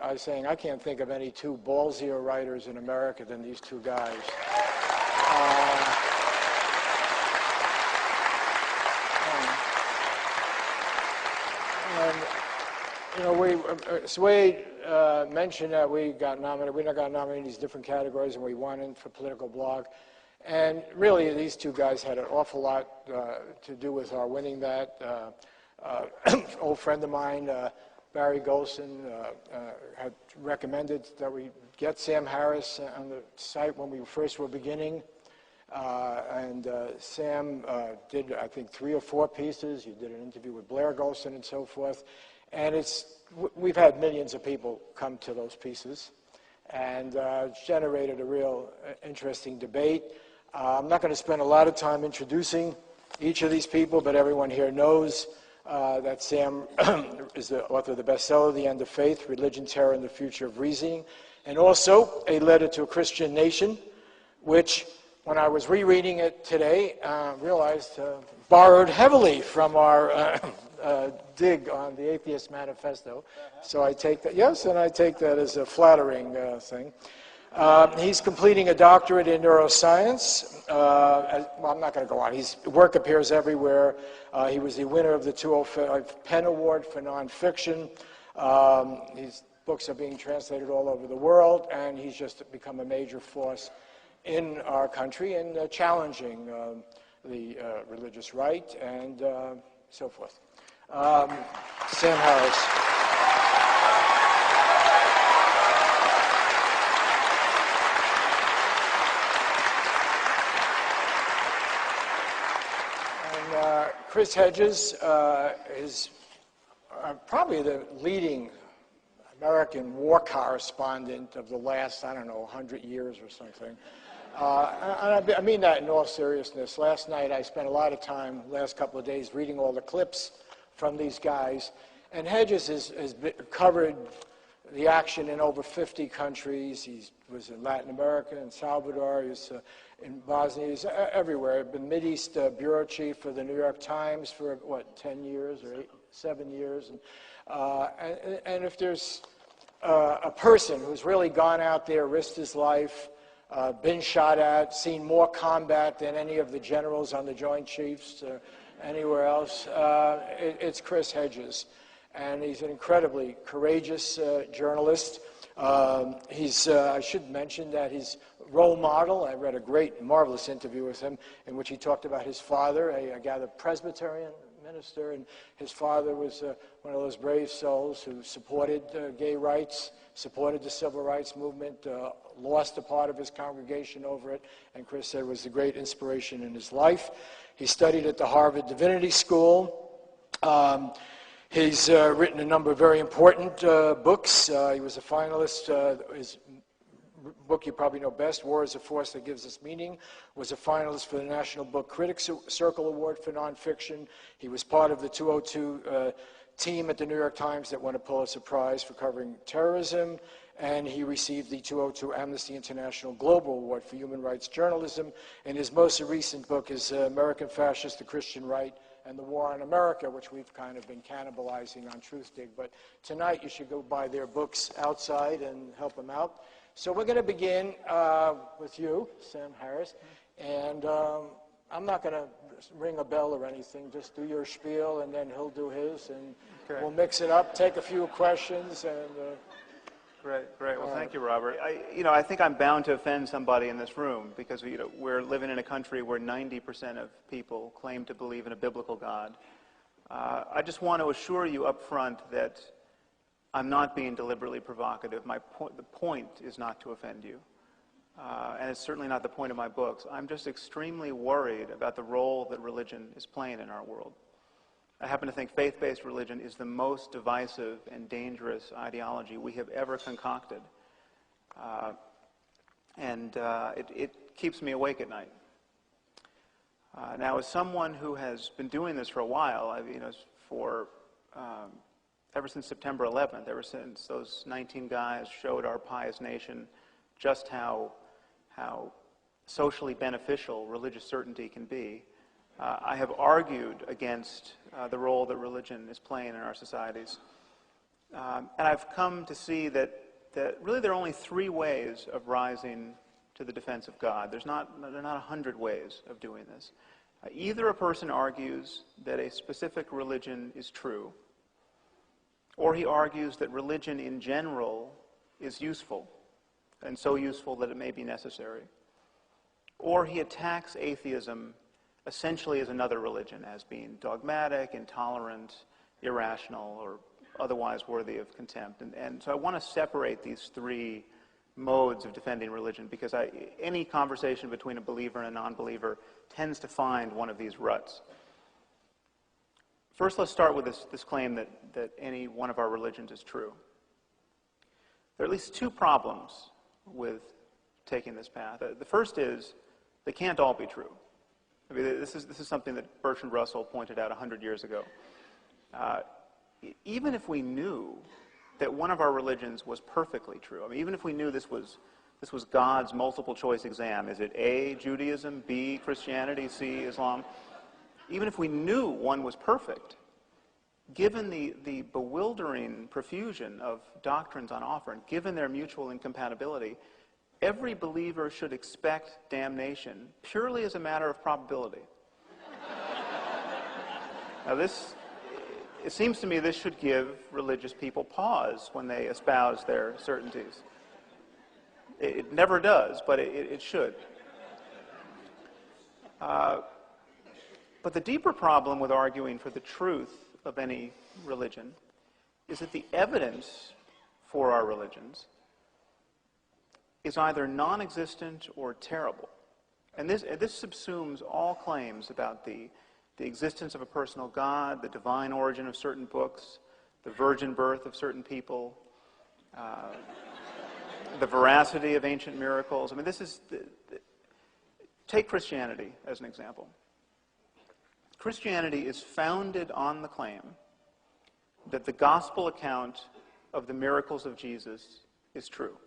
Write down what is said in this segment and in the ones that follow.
I was saying I can't think of any two ballsier writers in America than these two guys. And you know, Suede mentioned that we got nominated. We got nominated in these different categories, and we won in for political blog. And really, these two guys had an awful lot to do with our winning that. Old friend of mine, Barry Golson, had recommended that we get Sam Harris on the site when we first were beginning. And Sam did, I think, 3 or 4 pieces. He did an interview with Blair Golson and so forth. And we've had millions of people come to those pieces. And it's generated a real interesting debate. I'm not going to spend a lot of time introducing each of these people, but everyone here knows that Sam is the author of the bestseller, The End of Faith, Religion, Terror, and the Future of Reasoning, and also A Letter to a Christian Nation, which, when I was rereading it today, realized borrowed heavily from our dig on the Atheist Manifesto. So I take that, yes, and I take that as a flattering thing. He's completing a doctorate in neuroscience. Well, I'm not going to go on. His work appears everywhere. He was the winner of the 2005 Penn Award for nonfiction. His books are being translated all over the world, and he's just become a major force in our country in challenging the religious right and so forth. Sam Harris. Chris Hedges is probably the leading American war correspondent of the last, I don't know, 100 years or something. And I mean that in all seriousness. Last night I spent a lot of time, last couple of days, reading all the clips from these guys. And Hedges has covered the action in over 50 countries. He was in Latin America, in Salvador, he was in Bosnia, he's everywhere. Been Mideast bureau chief for the New York Times for, what, 10 years or 7 years. And if there's a person who's really gone out there, risked his life, been shot at, seen more combat than any of the generals on the Joint Chiefs anywhere else, it's Chris Hedges. And he's an incredibly courageous journalist. I should mention that his role model, I read a great, marvelous interview with him in which he talked about his father, I gather Presbyterian minister, and his father was one of those brave souls who supported gay rights, supported the civil rights movement, lost a part of his congregation over it, and Chris said was a great inspiration in his life. He studied at the Harvard Divinity School. He's written a number of very important books. He was a finalist. His book you probably know best, War is a Force That Gives Us Meaning, was a finalist for the National Book Critics Circle Award for nonfiction. He was part of the 202 team at the New York Times that won a Pulitzer Prize for covering terrorism, and he received the 202 Amnesty International Global Award for Human Rights Journalism. And his most recent book is American Fascist, the Christian Right, and the War on America, which we've kind of been cannibalizing on Truthdig. But tonight you should go buy their books outside and help them out. So we're going to begin with you, Sam Harris. And I'm not going to ring a bell or anything. Just do your spiel, and then he'll do his, and we'll mix it up, take a few questions, and... Great. Well, thank you, Robert. I think I'm bound to offend somebody in this room because we're living in a country where 90% of people claim to believe in a biblical God. I just want to assure you up front that I'm not being deliberately provocative. The point is not to offend you, and it's certainly not the point of my books. I'm just extremely worried about the role that religion is playing in our world. I happen to think faith-based religion is the most divisive and dangerous ideology we have ever concocted. It keeps me awake at night. Now, as someone who has been doing this for a while, ever since September 11th, ever since those 19 guys showed our pious nation just how socially beneficial religious certainty can be, I have argued against the role that religion is playing in our societies. And I've come to see that really there are only three ways of rising to the defense of God. There are not 100 ways of doing this. Either a person argues that a specific religion is true, or he argues that religion in general is useful, and so useful that it may be necessary. Or he attacks atheism essentially as another religion, as being dogmatic, intolerant, irrational, or otherwise worthy of contempt. And so I want to separate these three modes of defending religion, because any conversation between a believer and a non-believer tends to find one of these ruts. First, let's start with this claim that any one of our religions is true. There are at least two problems with taking this path. The first is they can't all be true. I mean, this is something that Bertrand Russell pointed out 100 years ago. Even if we knew that one of our religions was perfectly true, I mean, even if we knew this was God's multiple choice exam, is it A, Judaism, B, Christianity, C, Islam? Even if we knew one was perfect, given the bewildering profusion of doctrines on offer, and given their mutual incompatibility, every believer should expect damnation purely as a matter of probability. Now it seems to me this should give religious people pause when they espouse their certainties. It never does, but it should. But the deeper problem with arguing for the truth of any religion is that the evidence for our religions is either non-existent or terrible. And this subsumes all claims about the existence of a personal God, the divine origin of certain books, the virgin birth of certain people, the veracity of ancient miracles. I mean, take Christianity as an example. Christianity is founded on the claim that the gospel account of the miracles of Jesus is true.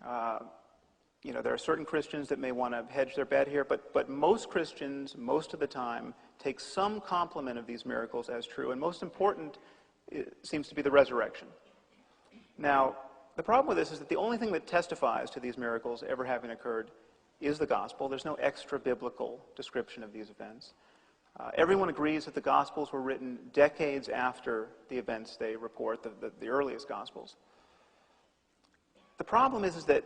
There are certain Christians that may want to hedge their bet here, but most Christians, most of the time, take some complement of these miracles as true, and most important seems to be the resurrection. Now, the problem with this is that the only thing that testifies to these miracles ever having occurred is the gospel. There's no extra biblical description of these events. Everyone agrees that the Gospels were written decades after the events they report, the earliest Gospels. The problem is that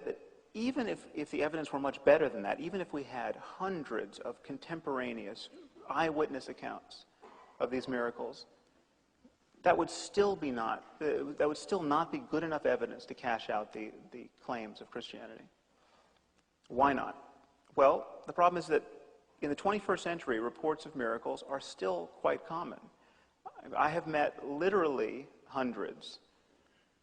even if the evidence were much better than that, even if we had hundreds of contemporaneous eyewitness accounts of these miracles, that would still not be good enough evidence to cash out the claims of Christianity. Why not? Well, the problem is that in the 21st century, reports of miracles are still quite common. I have met literally hundreds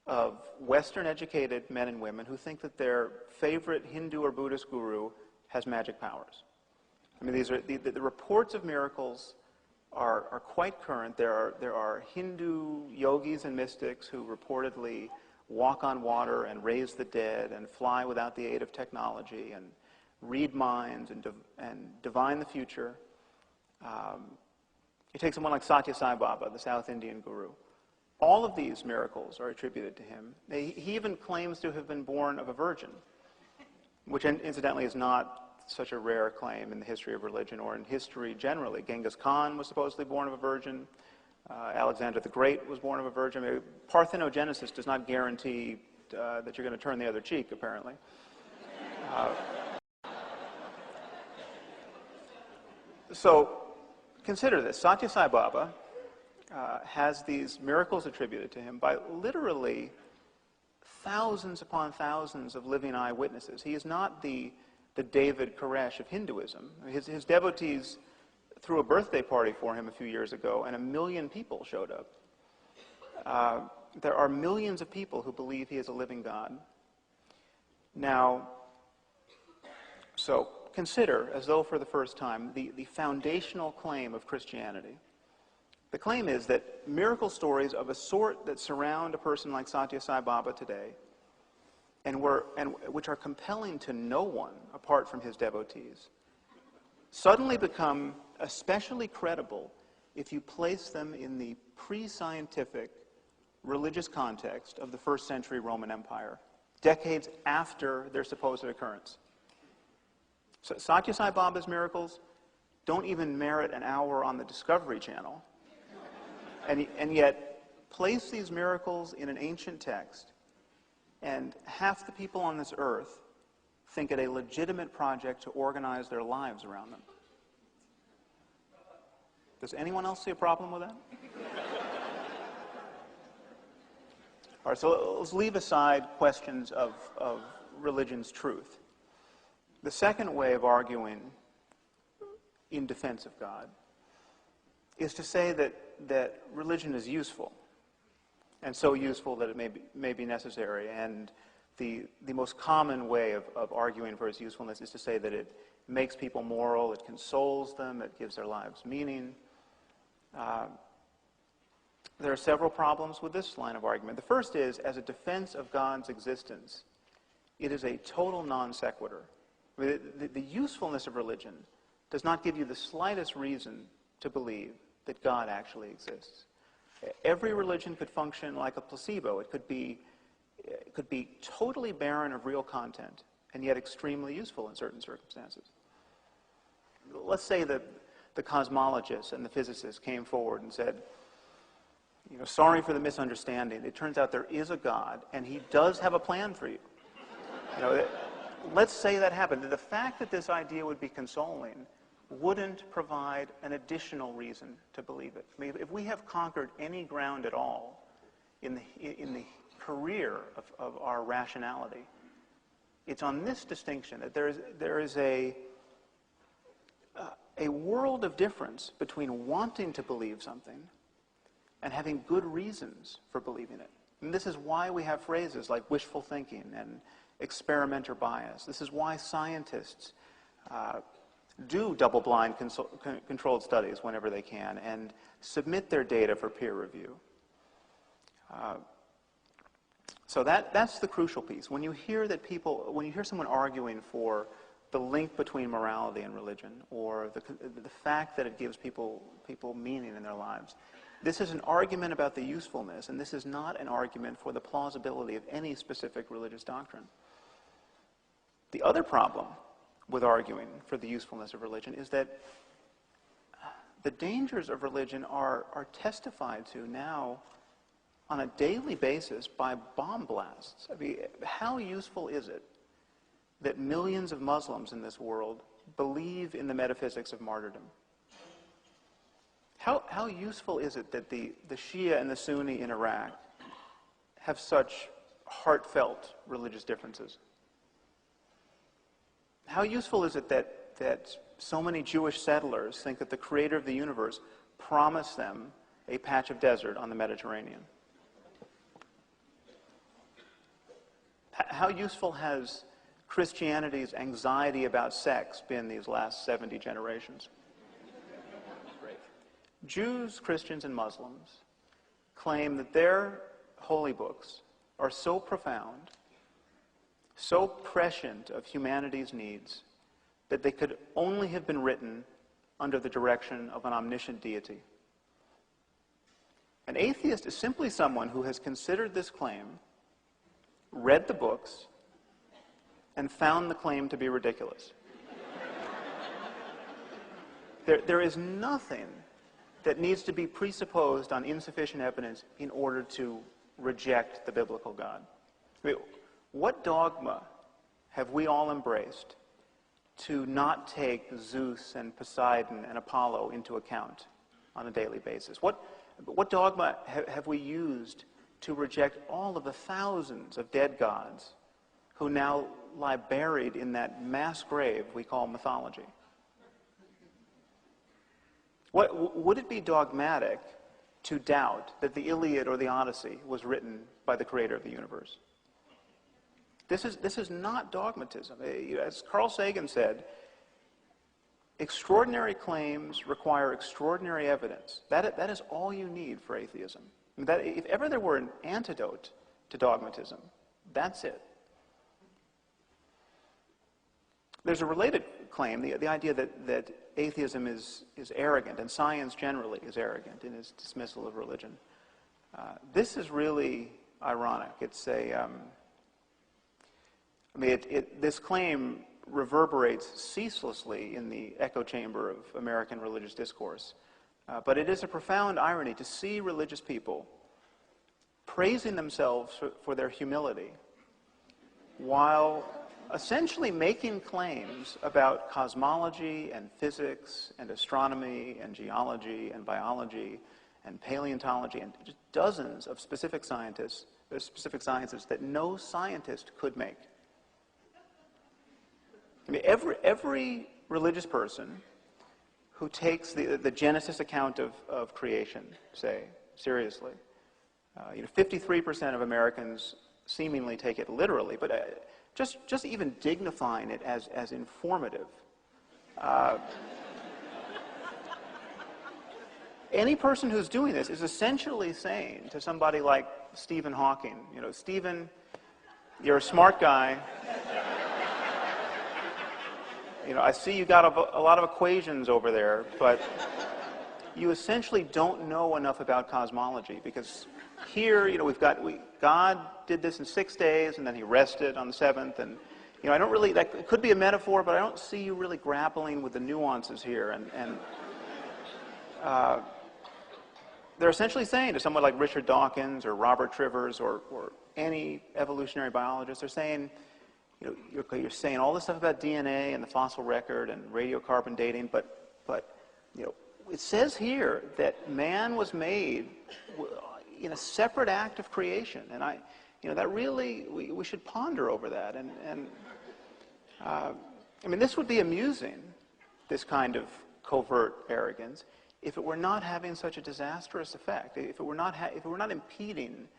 of Western-educated men and women who think that their favorite Hindu or Buddhist guru has magic powers. I mean, these are the reports of miracles are quite current. There are Hindu yogis and mystics who reportedly walk on water and raise the dead and fly without the aid of technology and read minds and divine the future. You take someone like Satya Sai Baba, the South Indian guru. All of these miracles are attributed to him. He even claims to have been born of a virgin, which incidentally is not such a rare claim in the history of religion or in history generally. Genghis Khan was supposedly born of a virgin. Alexander the Great was born of a virgin. I mean, parthenogenesis does not guarantee that you're going to turn the other cheek, apparently. So consider this. Satya Sai Baba has these miracles attributed to him by literally thousands upon thousands of living eyewitnesses. He is not the David Koresh of Hinduism. His devotees threw a birthday party for him a few years ago, and 1 million people showed up. There are millions of people who believe he is a living God. Now, so consider, as though for the first time, the foundational claim of Christianity. The claim is that miracle stories of a sort that surround a person like Satya Sai Baba today, and which are compelling to no one apart from his devotees, suddenly become especially credible if you place them in the pre-scientific, religious context of the first century Roman Empire, decades after their supposed occurrence. So Satya Sai Baba's miracles don't even merit an hour on the Discovery Channel, and yet place these miracles in an ancient text, and half the people on this earth think it a legitimate project to organize their lives around them. Does anyone else see a problem with that? All right, so let's leave aside questions of religion's truth. The second way of arguing in defense of God is to say that religion is useful, and so useful that it may be necessary. And the most common way of arguing for its usefulness is to say that it makes people moral, it consoles them, it gives their lives meaning. There are several problems with this line of argument. The first is, as a defense of God's existence, it is a total non sequitur. I mean, the usefulness of religion does not give you the slightest reason to believe that God actually exists. Every religion could function like a placebo. It could be totally barren of real content and yet extremely useful in certain circumstances. Let's say that the cosmologists and the physicists came forward and said, sorry for the misunderstanding. It turns out there is a God, and he does have a plan for you. Let's say that happened. The fact that this idea would be consoling wouldn't provide an additional reason to believe it. I mean, if we have conquered any ground at all in the career of our rationality, it's on this distinction that there is a world of difference between wanting to believe something and having good reasons for believing it. And this is why we have phrases like wishful thinking and experimenter bias. This is why scientists do double-blind controlled studies whenever they can and submit their data for peer review. So that's the crucial piece. When you hear someone arguing for the link between morality and religion, or the fact that it gives people meaning in their lives, this is an argument about the usefulness, and this is not an argument for the plausibility of any specific religious doctrine. The other problem with arguing for the usefulness of religion is that the dangers of religion are testified to now on a daily basis by bomb blasts. I mean, how useful is it that millions of Muslims in this world believe in the metaphysics of martyrdom? How useful is it that the Shia and the Sunni in Iraq have such heartfelt religious differences? How useful is it that so many Jewish settlers think that the creator of the universe promised them a patch of desert on the Mediterranean? How useful has Christianity's anxiety about sex been these last 70 generations? Jews, Christians, and Muslims claim that their holy books are so profound, so prescient of humanity's needs, that they could only have been written under the direction of an omniscient deity. An atheist is simply someone who has considered this claim, read the books, and found the claim to be ridiculous. There is nothing that needs to be presupposed on insufficient evidence in order to reject the biblical God. I mean, what dogma have we all embraced to not take Zeus and Poseidon and Apollo into account on a daily basis? What dogma have we used to reject all of the thousands of dead gods who now lie buried in that mass grave we call mythology? Would it be dogmatic to doubt that the Iliad or the Odyssey was written by the creator of the universe? This is not dogmatism. As Carl Sagan said, extraordinary claims require extraordinary evidence. That is all you need for atheism. I mean, if ever there were an antidote to dogmatism, that's it. There's a related claim, the idea that atheism is arrogant, and science generally is arrogant in its dismissal of religion. This is really ironic. It's this claim reverberates ceaselessly in the echo chamber of American religious discourse. But it is a profound irony to see religious people praising themselves for their humility while essentially making claims about cosmology and physics and astronomy and geology and biology and paleontology and just dozens of specific sciences that no scientist could make. I mean, every religious person who takes the Genesis account of creation, say, seriously, 53% of Americans seemingly take it literally, but just even dignifying it as informative. Any person who's doing this is essentially saying to somebody like Stephen Hawking, Stephen, you're a smart guy. I see you got a lot of equations over there, but you essentially don't know enough about cosmology, because here, God did this in 6 days, and then he rested on the seventh, and I don't really, that could be a metaphor, but I don't see you really grappling with the nuances here, and they're essentially saying to someone like Richard Dawkins or Robert Trivers or any evolutionary biologist, they're saying, you're saying all this stuff about DNA and the fossil record and radiocarbon dating, but it says here that man was made in a separate act of creation, and that really we should ponder over that. And this would be amusing, this kind of covert arrogance, if it were not having such a disastrous effect, if it were not impeding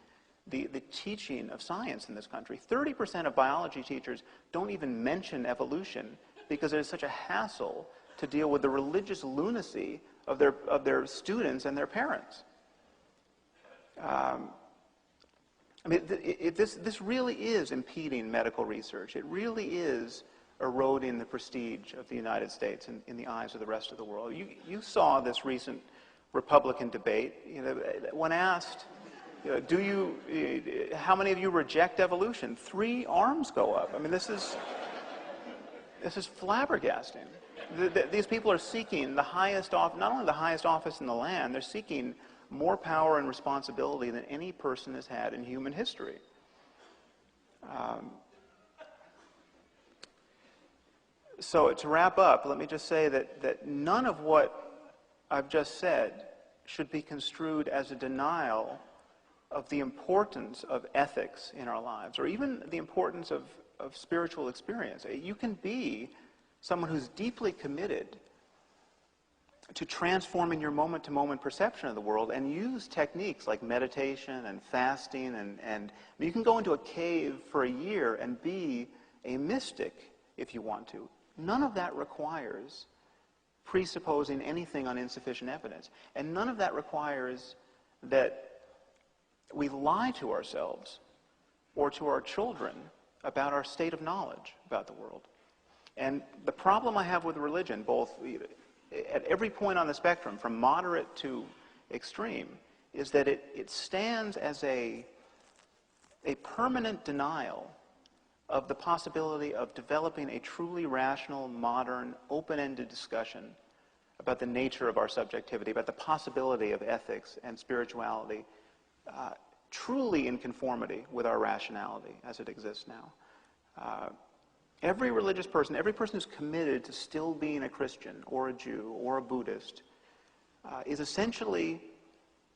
the teaching of science in this country. 30% of biology teachers don't even mention evolution because it is such a hassle to deal with the religious lunacy of their students and their parents. This really is impeding medical research. It really is eroding the prestige of the United States in the eyes of the rest of the world. You saw this recent Republican debate. When asked, how many of you reject evolution? 3 arms go up. This is flabbergasting. These people are seeking the highest not only the highest office in the land, they're seeking more power and responsibility than any person has had in human history. So to wrap up, let me just say that none of what I've just said should be construed as a denial of the importance of ethics in our lives, or even the importance of spiritual experience. You can be someone who's deeply committed to transforming your moment-to-moment perception of the world and use techniques like meditation and fasting, and you can go into a cave for a year and be a mystic if you want to. None of that requires presupposing anything on insufficient evidence, and none of that requires that we lie to ourselves or to our children about our state of knowledge about the world. And the problem I have with religion, both at every point on the spectrum, from moderate to extreme, is that it stands as a permanent denial of the possibility of developing a truly rational, modern, open-ended discussion about the nature of our subjectivity, about the possibility of ethics and spirituality truly in conformity with our rationality as it exists now. Every religious person, every person who's committed to still being a Christian or a Jew or a Buddhist is essentially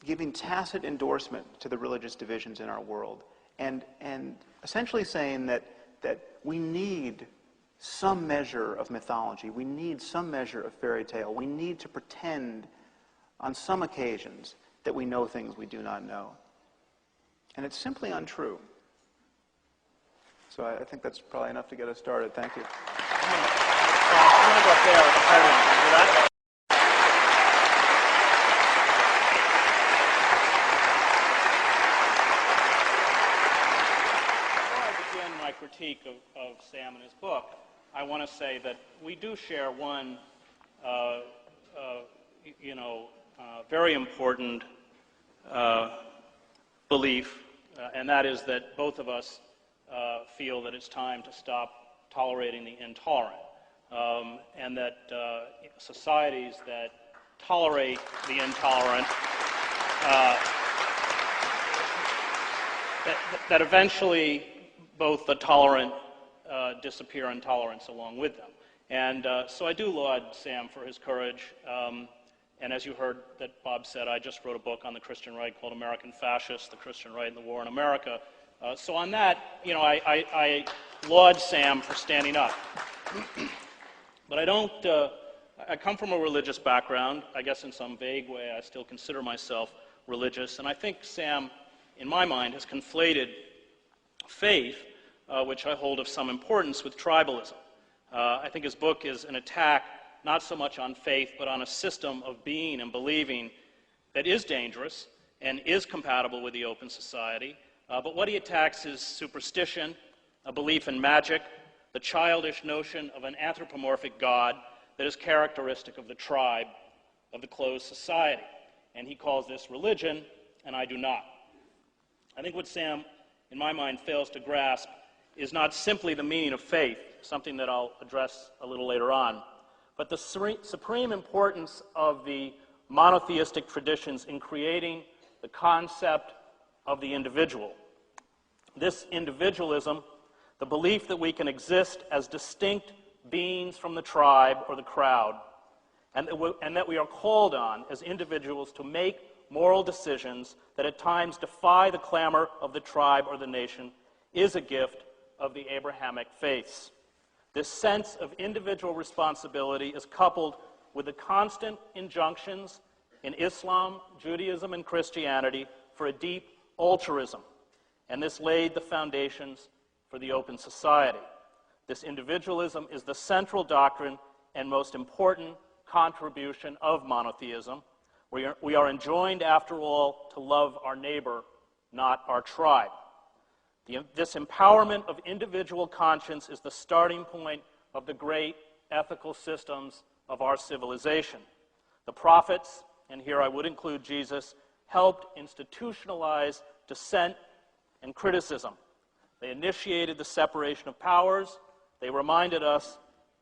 giving tacit endorsement to the religious divisions in our world, and essentially saying that we need some measure of mythology, we need some measure of fairy tale, we need to pretend on some occasions that we know things we do not know. And it's simply untrue. So I think that's probably enough to get us started. Thank you. I'm going to go up there with the podium. Can you do that? Before I begin my critique of Sam and his book, I want to say that we do share one, very important belief, and that is that both of us feel that it's time to stop tolerating the intolerant, and that societies that tolerate the intolerant, that eventually both the tolerant disappear and tolerance along with them. And so I do laud Sam for his courage. And as you heard that Bob said, I just wrote a book on the Christian right called American Fascists, the Christian Right and the War in America. So on that, I laud Sam for standing up. But I come from a religious background. I guess in some vague way I still consider myself religious. And I think Sam, in my mind, has conflated faith, which I hold of some importance, with tribalism. I think his book is an attack not so much on faith, but on a system of being and believing that is dangerous and is compatible with the open society. But what he attacks is superstition, a belief in magic, the childish notion of an anthropomorphic God that is characteristic of the tribe, of the closed society. And he calls this religion, and I do not. I think what Sam, in my mind, fails to grasp is not simply the meaning of faith, something that I'll address a little later on, but the supreme importance of the monotheistic traditions in creating the concept of the individual. This individualism, the belief that we can exist as distinct beings from the tribe or the crowd, and that we are called on as individuals to make moral decisions that at times defy the clamor of the tribe or the nation, is a gift of the Abrahamic faiths. This sense of individual responsibility is coupled with the constant injunctions in Islam, Judaism, and Christianity for a deep altruism, and this laid the foundations for the open society. This individualism is the central doctrine and most important contribution of monotheism. We are enjoined, after all, to love our neighbor, not our tribe. This empowerment of individual conscience is the starting point of the great ethical systems of our civilization. The prophets, and here I would include Jesus, helped institutionalize dissent and criticism. They initiated the separation of powers. They reminded us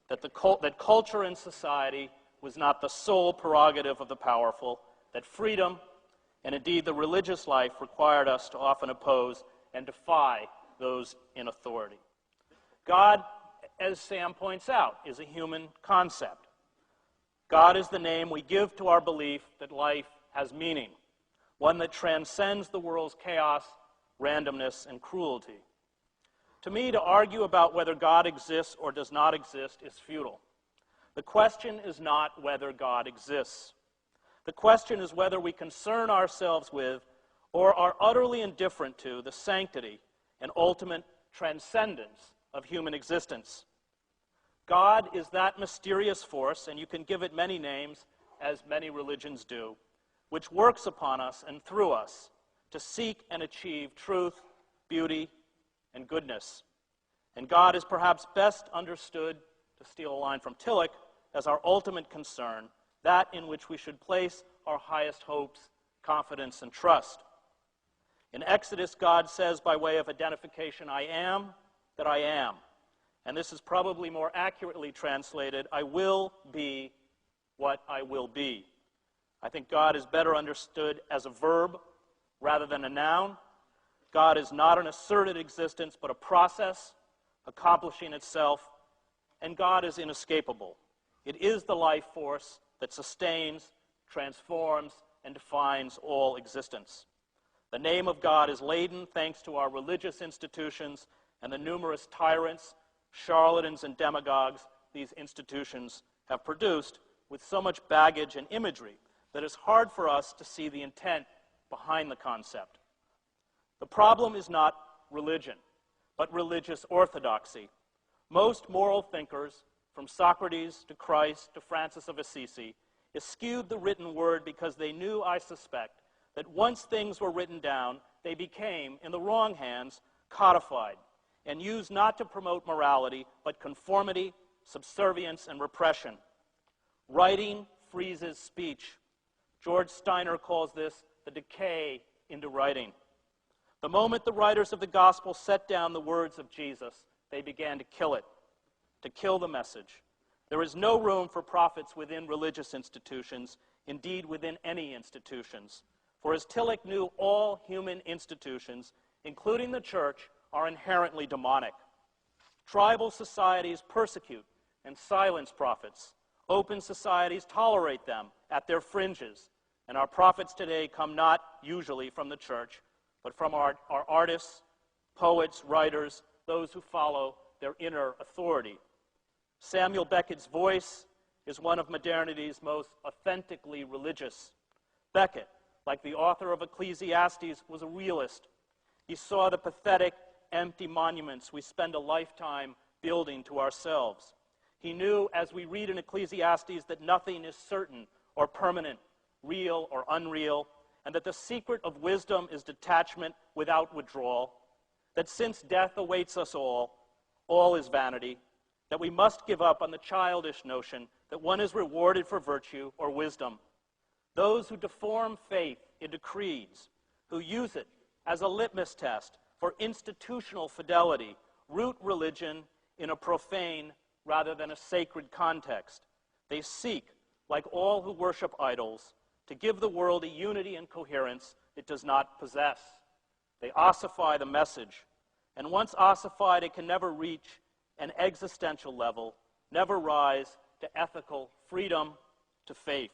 that that culture and society was not the sole prerogative of the powerful, that freedom, and indeed the religious life, required us to often oppose and defy those in authority. God, as Sam points out, is a human concept. God is the name we give to our belief that life has meaning, one that transcends the world's chaos, randomness, and cruelty. To me, to argue about whether God exists or does not exist is futile. The question is not whether God exists. The question is whether we concern ourselves with or are utterly indifferent to the sanctity and ultimate transcendence of human existence. God is that mysterious force, and you can give it many names, as many religions do, which works upon us and through us to seek and achieve truth, beauty, and goodness. And God is perhaps best understood, to steal a line from Tillich, as our ultimate concern, that in which we should place our highest hopes, confidence, and trust. In Exodus, God says by way of identification, I am that I am. And this is probably more accurately translated, I will be what I will be. I think God is better understood as a verb rather than a noun. God is not an asserted existence, but a process accomplishing itself. And God is inescapable. It is the life force that sustains, transforms, and defines all existence. The name of God is Laden, thanks to our religious institutions and the numerous tyrants, charlatans, and demagogues these institutions have produced, with so much baggage and imagery that it's hard for us to see the intent behind the concept. The problem is not religion, but religious orthodoxy. Most moral thinkers, from Socrates to Christ to Francis of Assisi, eschewed the written word because they knew, I suspect, that once things were written down, they became, in the wrong hands, codified, and used not to promote morality, but conformity, subservience, and repression. Writing freezes speech. George Steiner calls this the decay into writing. The moment the writers of the gospel set down the words of Jesus, they began to kill it, to kill the message. There is no room for prophets within religious institutions, indeed within any institutions. For as Tillich knew, all human institutions, including the church, are inherently demonic. Tribal societies persecute and silence prophets. Open societies tolerate them at their fringes. And our prophets today come not usually from the church, but from our artists, poets, writers, those who follow their inner authority. Samuel Beckett's voice is one of modernity's most authentically religious. Beckett, like the author of Ecclesiastes, was a realist. He saw the pathetic, empty monuments we spend a lifetime building to ourselves. He knew, as we read in Ecclesiastes, that nothing is certain or permanent, real or unreal, and that the secret of wisdom is detachment without withdrawal, that since death awaits us all is vanity, that we must give up on the childish notion that one is rewarded for virtue or wisdom. Those who deform faith into creeds, who use it as a litmus test for institutional fidelity, root religion in a profane rather than a sacred context. They seek, like all who worship idols, to give the world a unity and coherence it does not possess. They ossify the message, and once ossified, it can never reach an existential level, never rise to ethical freedom, to faith.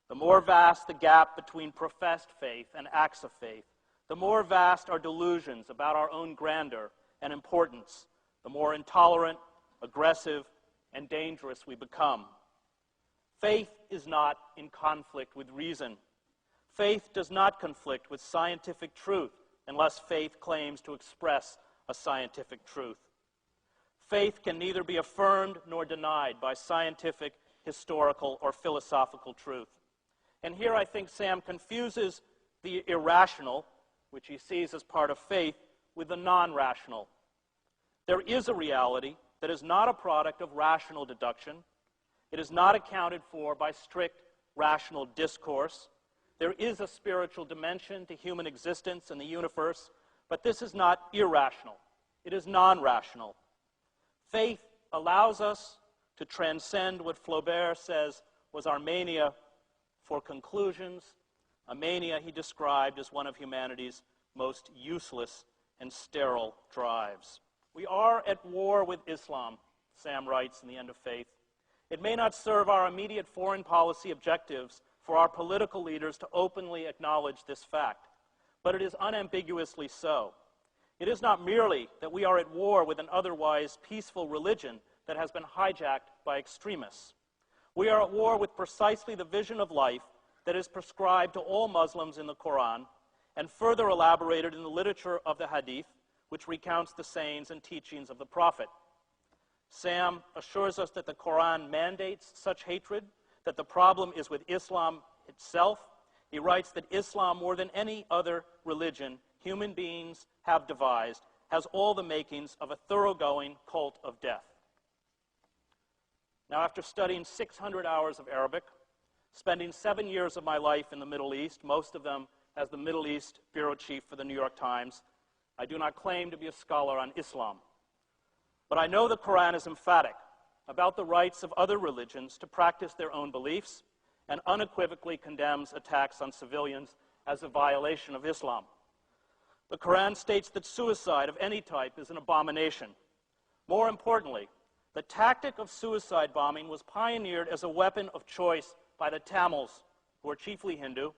The more vast the gap between professed faith and acts of faith, the more vast our delusions about our own grandeur and importance, the more intolerant, aggressive, and dangerous we become. Faith is not in conflict with reason. Faith does not conflict with scientific truth unless faith claims to express a scientific truth. Faith can neither be affirmed nor denied by scientific, historical, or philosophical truth. And here I think Sam confuses the irrational, which he sees as part of faith, with the non-rational. There is a reality that is not a product of rational deduction. It is not accounted for by strict rational discourse. There is a spiritual dimension to human existence and the universe, but this is not irrational. It is non-rational. Faith allows us to transcend what Flaubert says was our mania for conclusions, a mania he described as one of humanity's most useless and sterile drives. We are at war with Islam, Sam writes in The End of Faith. It may not serve our immediate foreign policy objectives for our political leaders to openly acknowledge this fact, but it is unambiguously so. It is not merely that we are at war with an otherwise peaceful religion that has been hijacked by extremists. We are at war with precisely the vision of life that is prescribed to all Muslims in the Quran and further elaborated in the literature of the Hadith, which recounts the sayings and teachings of the Prophet. Sam assures us that the Quran mandates such hatred, that the problem is with Islam itself. He writes that Islam, more than any other religion human beings have devised, has all the makings of a thoroughgoing cult of death. Now, after studying 600 hours of Arabic, spending 7 years of my life in the Middle East, most of them as the Middle East bureau chief for the New York Times, I do not claim to be a scholar on Islam. But I know the Quran is emphatic about the rights of other religions to practice their own beliefs and unequivocally condemns attacks on civilians as a violation of Islam. The Quran states that suicide of any type is an abomination. More importantly, the tactic of suicide bombing was pioneered as a weapon of choice by the Tamils, who are chiefly Hindu,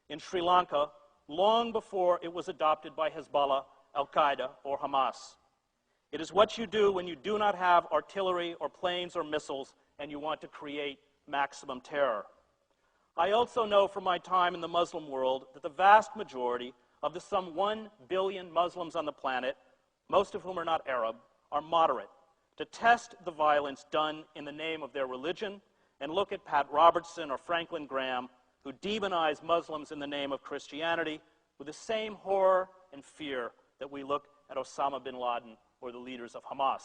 in Sri Lanka long before it was adopted by Hezbollah, Al-Qaeda, or Hamas. It is what you do when you do not have artillery or planes or missiles and you want to create maximum terror. I also know from my time in the Muslim world that the vast majority of the some 1 billion Muslims on the planet, most of whom are not Arab, are moderate, to test the violence done in the name of their religion and look at Pat Robertson or Franklin Graham, who demonize Muslims in the name of Christianity with the same horror and fear that we look at Osama bin Laden or the leaders of Hamas.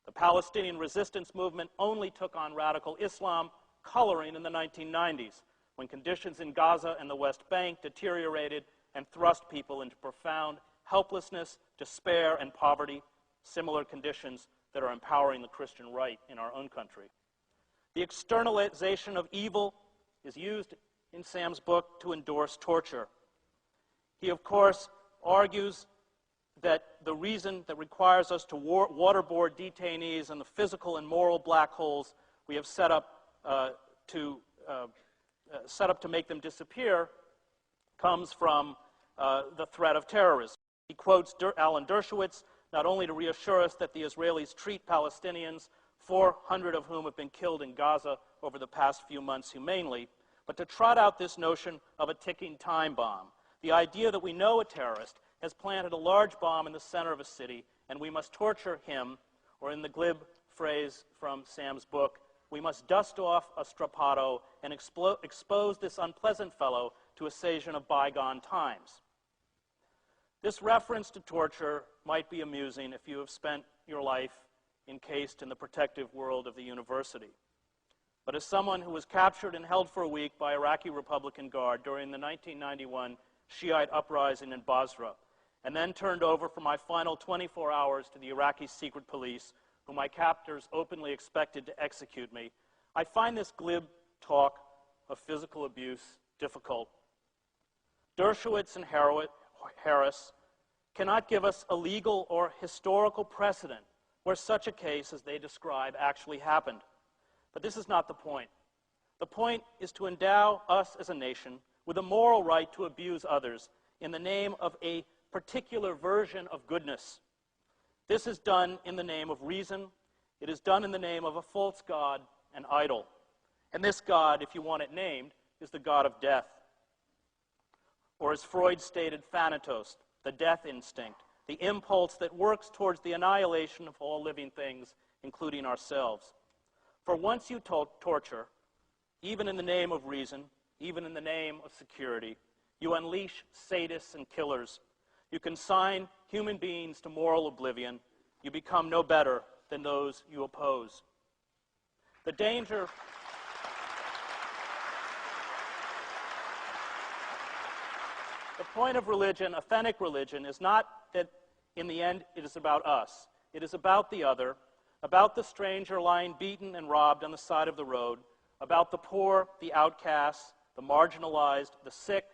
The Palestinian resistance movement only took on radical Islam coloring in the 1990s, when conditions in Gaza and the West Bank deteriorated and thrust people into profound helplessness, despair, and poverty, similar conditions that are empowering the Christian right in our own country. The externalization of evil is used in Sam's book to endorse torture. He, of course, argues that the reason that requires us to waterboard detainees and the physical and moral black holes we have set up to make them disappear comes from the threat of terrorism. He quotes Alan Dershowitz, not only to reassure us that the Israelis treat Palestinians, 400 of whom have been killed in Gaza over the past few months humanely, but to trot out this notion of a ticking time bomb. The idea that we know a terrorist has planted a large bomb in the center of a city, and we must torture him, or in the glib phrase from Sam's book, we must dust off a strappado and expose this unpleasant fellow to a session of bygone times. This reference to torture might be amusing if you have spent your life encased in the protective world of the university. But as someone who was captured and held for a week by Iraqi Republican Guard during the 1991 Shiite uprising in Basra, and then turned over for my final 24 hours to the Iraqi secret police, whom my captors openly expected to execute me, I find this glib talk of physical abuse difficult. Dershowitz and Harris cannot give us a legal or historical precedent where such a case as they describe actually happened. But this is not the point. The point is to endow us as a nation with a moral right to abuse others in the name of a particular version of goodness. This is done in the name of reason. It is done in the name of a false god, an idol. And this god, if you want it named, is the god of death. Or as Freud stated, thanatos, the death instinct, the impulse that works towards the annihilation of all living things, including ourselves. For once you torture, even in the name of reason, even in the name of security, you unleash sadists and killers. You consign human beings to moral oblivion. You become no better than those you oppose. The danger... The point of religion, authentic religion, is not that in the end it is about us. It is about the other, about the stranger lying beaten and robbed on the side of the road, about the poor, the outcasts, the marginalized, the sick,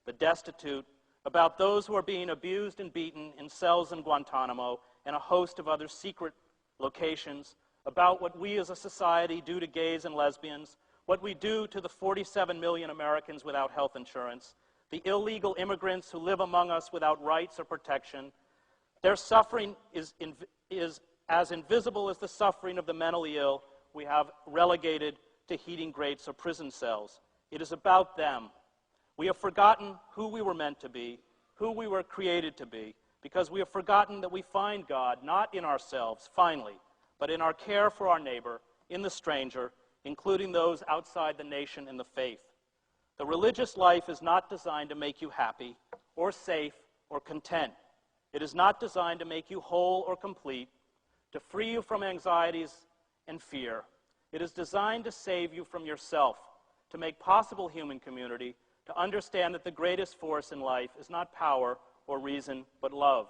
the destitute, about those who are being abused and beaten in cells in Guantanamo and a host of other secret locations, about what we as a society do to gays and lesbians, what we do to the 47 million Americans without health insurance, the illegal immigrants who live among us without rights or protection. Their suffering is as invisible as the suffering of the mentally ill we have relegated to heating grates or prison cells. It is about them. We have forgotten who we were meant to be, who we were created to be, because we have forgotten that we find God not in ourselves, finally, but in our care for our neighbor, in the stranger, including those outside the nation and the faith. The religious life is not designed to make you happy or safe or content. It is not designed to make you whole or complete, to free you from anxieties and fear. It is designed to save you from yourself, to make possible human community, to understand that the greatest force in life is not power or reason, but love.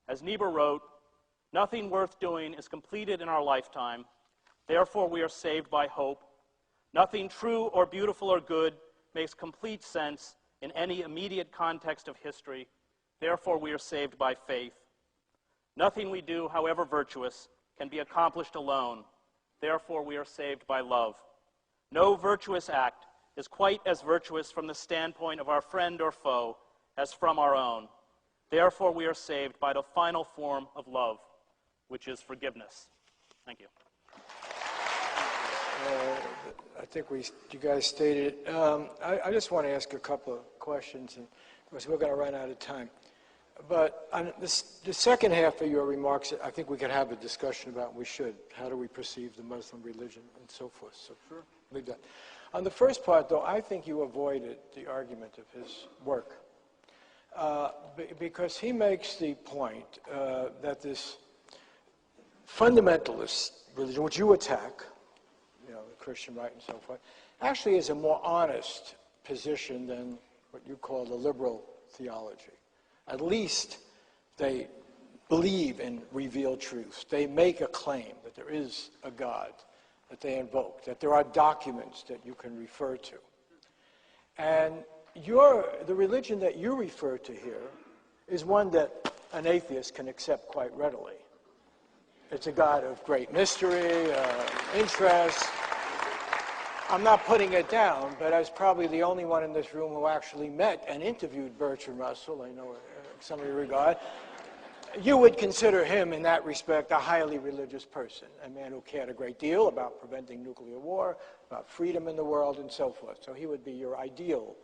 As Niebuhr wrote, nothing worth doing is completed in our lifetime, therefore we are saved by hope. Nothing true or beautiful or good makes complete sense in any immediate context of history, therefore we are saved by faith. Nothing we do, however virtuous, can be accomplished alone, therefore we are saved by love. No virtuous act is quite as virtuous from the standpoint of our friend or foe as from our own. Therefore, we are saved by the final form of love, which is forgiveness. Thank you. I think you guys stated it. I just want to ask a couple of questions, and because we're going to run out of time. But on the second half of your remarks, I think we could have a discussion about, and we should, how do we perceive the Muslim religion and so forth. So sure, leave that. On the first part, though, I think you avoided the argument of his work because he makes the point that this fundamentalist religion, which you attack, the Christian right and so forth, actually is a more honest position than what you call the liberal theology. At least they believe in revealed truth. They make a claim that there is a God that they invoke, that there are documents that you can refer to. And the religion that you refer to here is one that an atheist can accept quite readily. It's a God of great mystery, interest. I'm not putting it down, but I was probably the only one in this room who actually met and interviewed Bertrand Russell. I know some of you regard. You would consider him, in that respect, a highly religious person, a man who cared a great deal about preventing nuclear war, about freedom in the world, and so forth. So he would be your ideal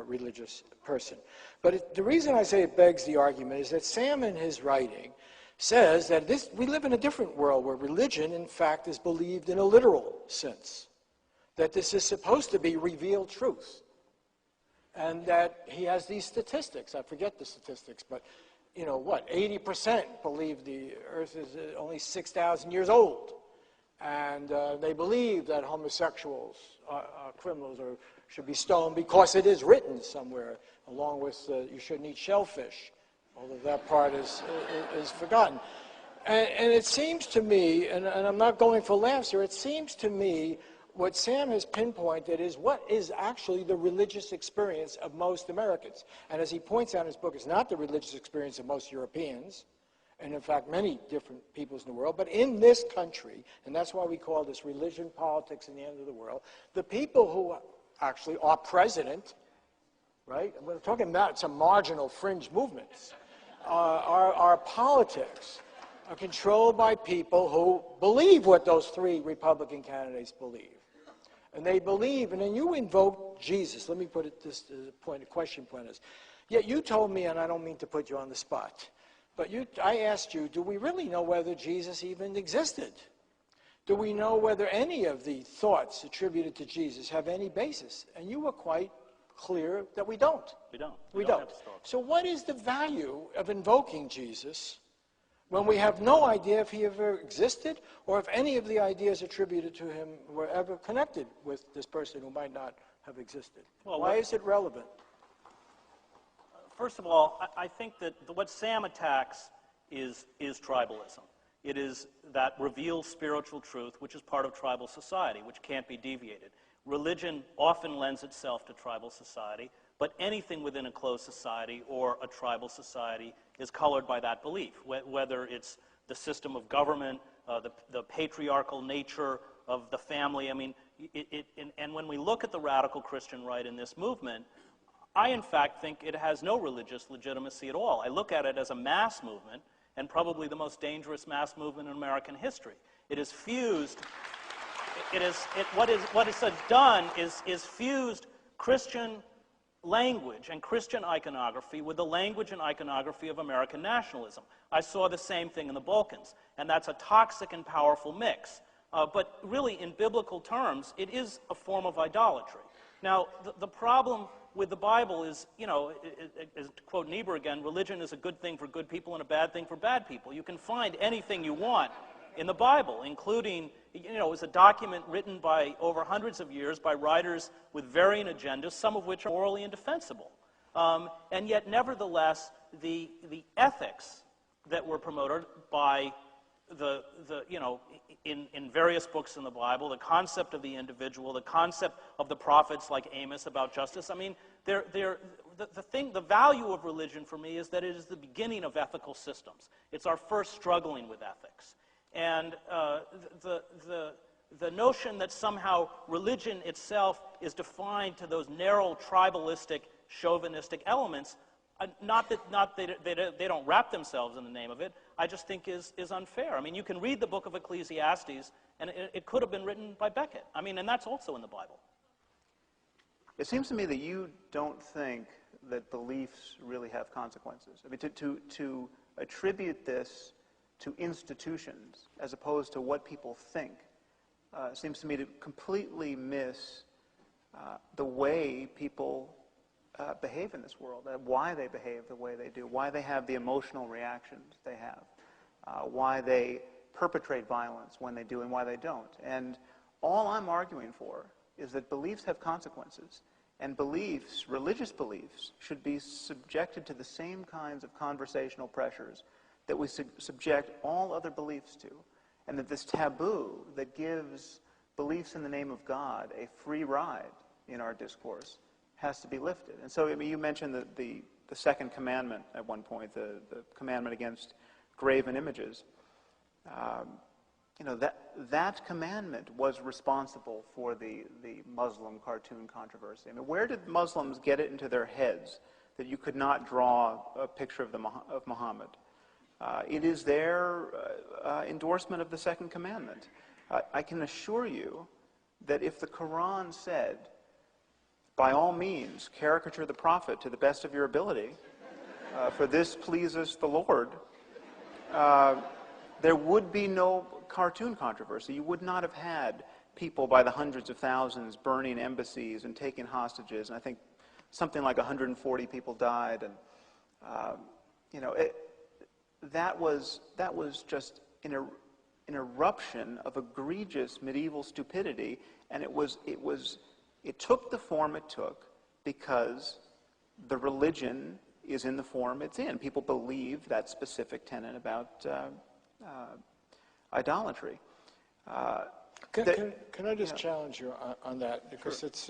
religious person. But the reason I say it begs the argument is that Sam, in his writing, says that we live in a different world where religion, in fact, is believed in a literal sense, that this is supposed to be revealed truth, and that he has these statistics. I forget the statistics, but 80% believe the earth is only 6,000 years old. And they believe that homosexuals are criminals or should be stoned because it is written somewhere, along with you shouldn't eat shellfish, although that part is forgotten. And it seems to me, and I'm not going for laughs here, it seems to me what Sam has pinpointed is what is actually the religious experience of most Americans. And as he points out in his book, it's not the religious experience of most Europeans, and in fact many different peoples in the world, but in this country, and that's why we call this religion, politics, and the end of the world, the people who actually are president, right? We're talking about some marginal fringe movements. Our politics are controlled by people who believe what those three Republican candidates believe. And they believe, and then you invoke Jesus. Let me put it this question point is. Yet you told me, and I don't mean to put you on the spot, but I asked you, do we really know whether Jesus even existed? Do we know whether any of the thoughts attributed to Jesus have any basis? And you were quite clear that we don't. We don't. So what is the value of invoking Jesus when we have no idea if he ever existed or if any of the ideas attributed to him were ever connected with this person who might not have existed? Well, why is it relevant? First of all, I think that what Sam attacks is tribalism. It is that reveals spiritual truth, which is part of tribal society, which can't be deviated. Religion often lends itself to tribal society, but anything within a closed society or a tribal society is colored by that belief, whether it's the system of government, the patriarchal nature of the family. I mean, and when we look at the radical Christian right in this movement, I, in fact, think it has no religious legitimacy at all. I look at it as a mass movement, and probably the most dangerous mass movement in American history. It is fused. What it has done is fused Christian language and Christian iconography with the language and iconography of American nationalism. I saw the same thing in the Balkans, and that's a toxic and powerful mix. But really, in biblical terms, it is a form of idolatry. Now, the problem with the Bible is, to quote Niebuhr again, religion is a good thing for good people and a bad thing for bad people. You can find anything you want in the Bible, including, it's a document written by over hundreds of years by writers with varying agendas, some of which are morally indefensible. And yet, nevertheless, the ethics that were promoted by in various books in the Bible, the concept of the individual, the concept of the prophets like Amos about justice. I mean, the value of religion for me is that it is the beginning of ethical systems. It's our first struggling with ethics. And the notion that somehow religion itself is defined to those narrow, tribalistic, chauvinistic elements, not that they don't wrap themselves in the name of it, I just think is unfair. I mean, you can read the book of Ecclesiastes, and it could have been written by Beckett. I mean, and that's also in the Bible. It seems to me that you don't think that beliefs really have consequences. I mean, to attribute this to institutions as opposed to what people think seems to me to completely miss the way people behave in this world, why they behave the way they do, why they have the emotional reactions they have, why they perpetrate violence when they do and why they don't. And all I'm arguing for is that beliefs have consequences. And beliefs, religious beliefs, should be subjected to the same kinds of conversational pressures that we subject all other beliefs to. And that this taboo that gives beliefs in the name of God a free ride in our discourse has to be lifted. And so, I mean, you mentioned the second commandment at one point, the commandment against graven images. That commandment was responsible for the Muslim cartoon controversy. I mean, where did Muslims get it into their heads that you could not draw a picture of Muhammad? It is their endorsement of the second commandment. I can assure you that if the Quran said, by all means, caricature the Prophet to the best of your ability, for this pleases the Lord, there would be no cartoon controversy. You would not have had people by the hundreds of thousands burning embassies and taking hostages. And I think something like 140 people died. And that was just an eruption of egregious medieval stupidity. And it took the form it took because the religion is in the form it's in. People believe that specific tenet about idolatry. Can I just challenge you on that? Because it's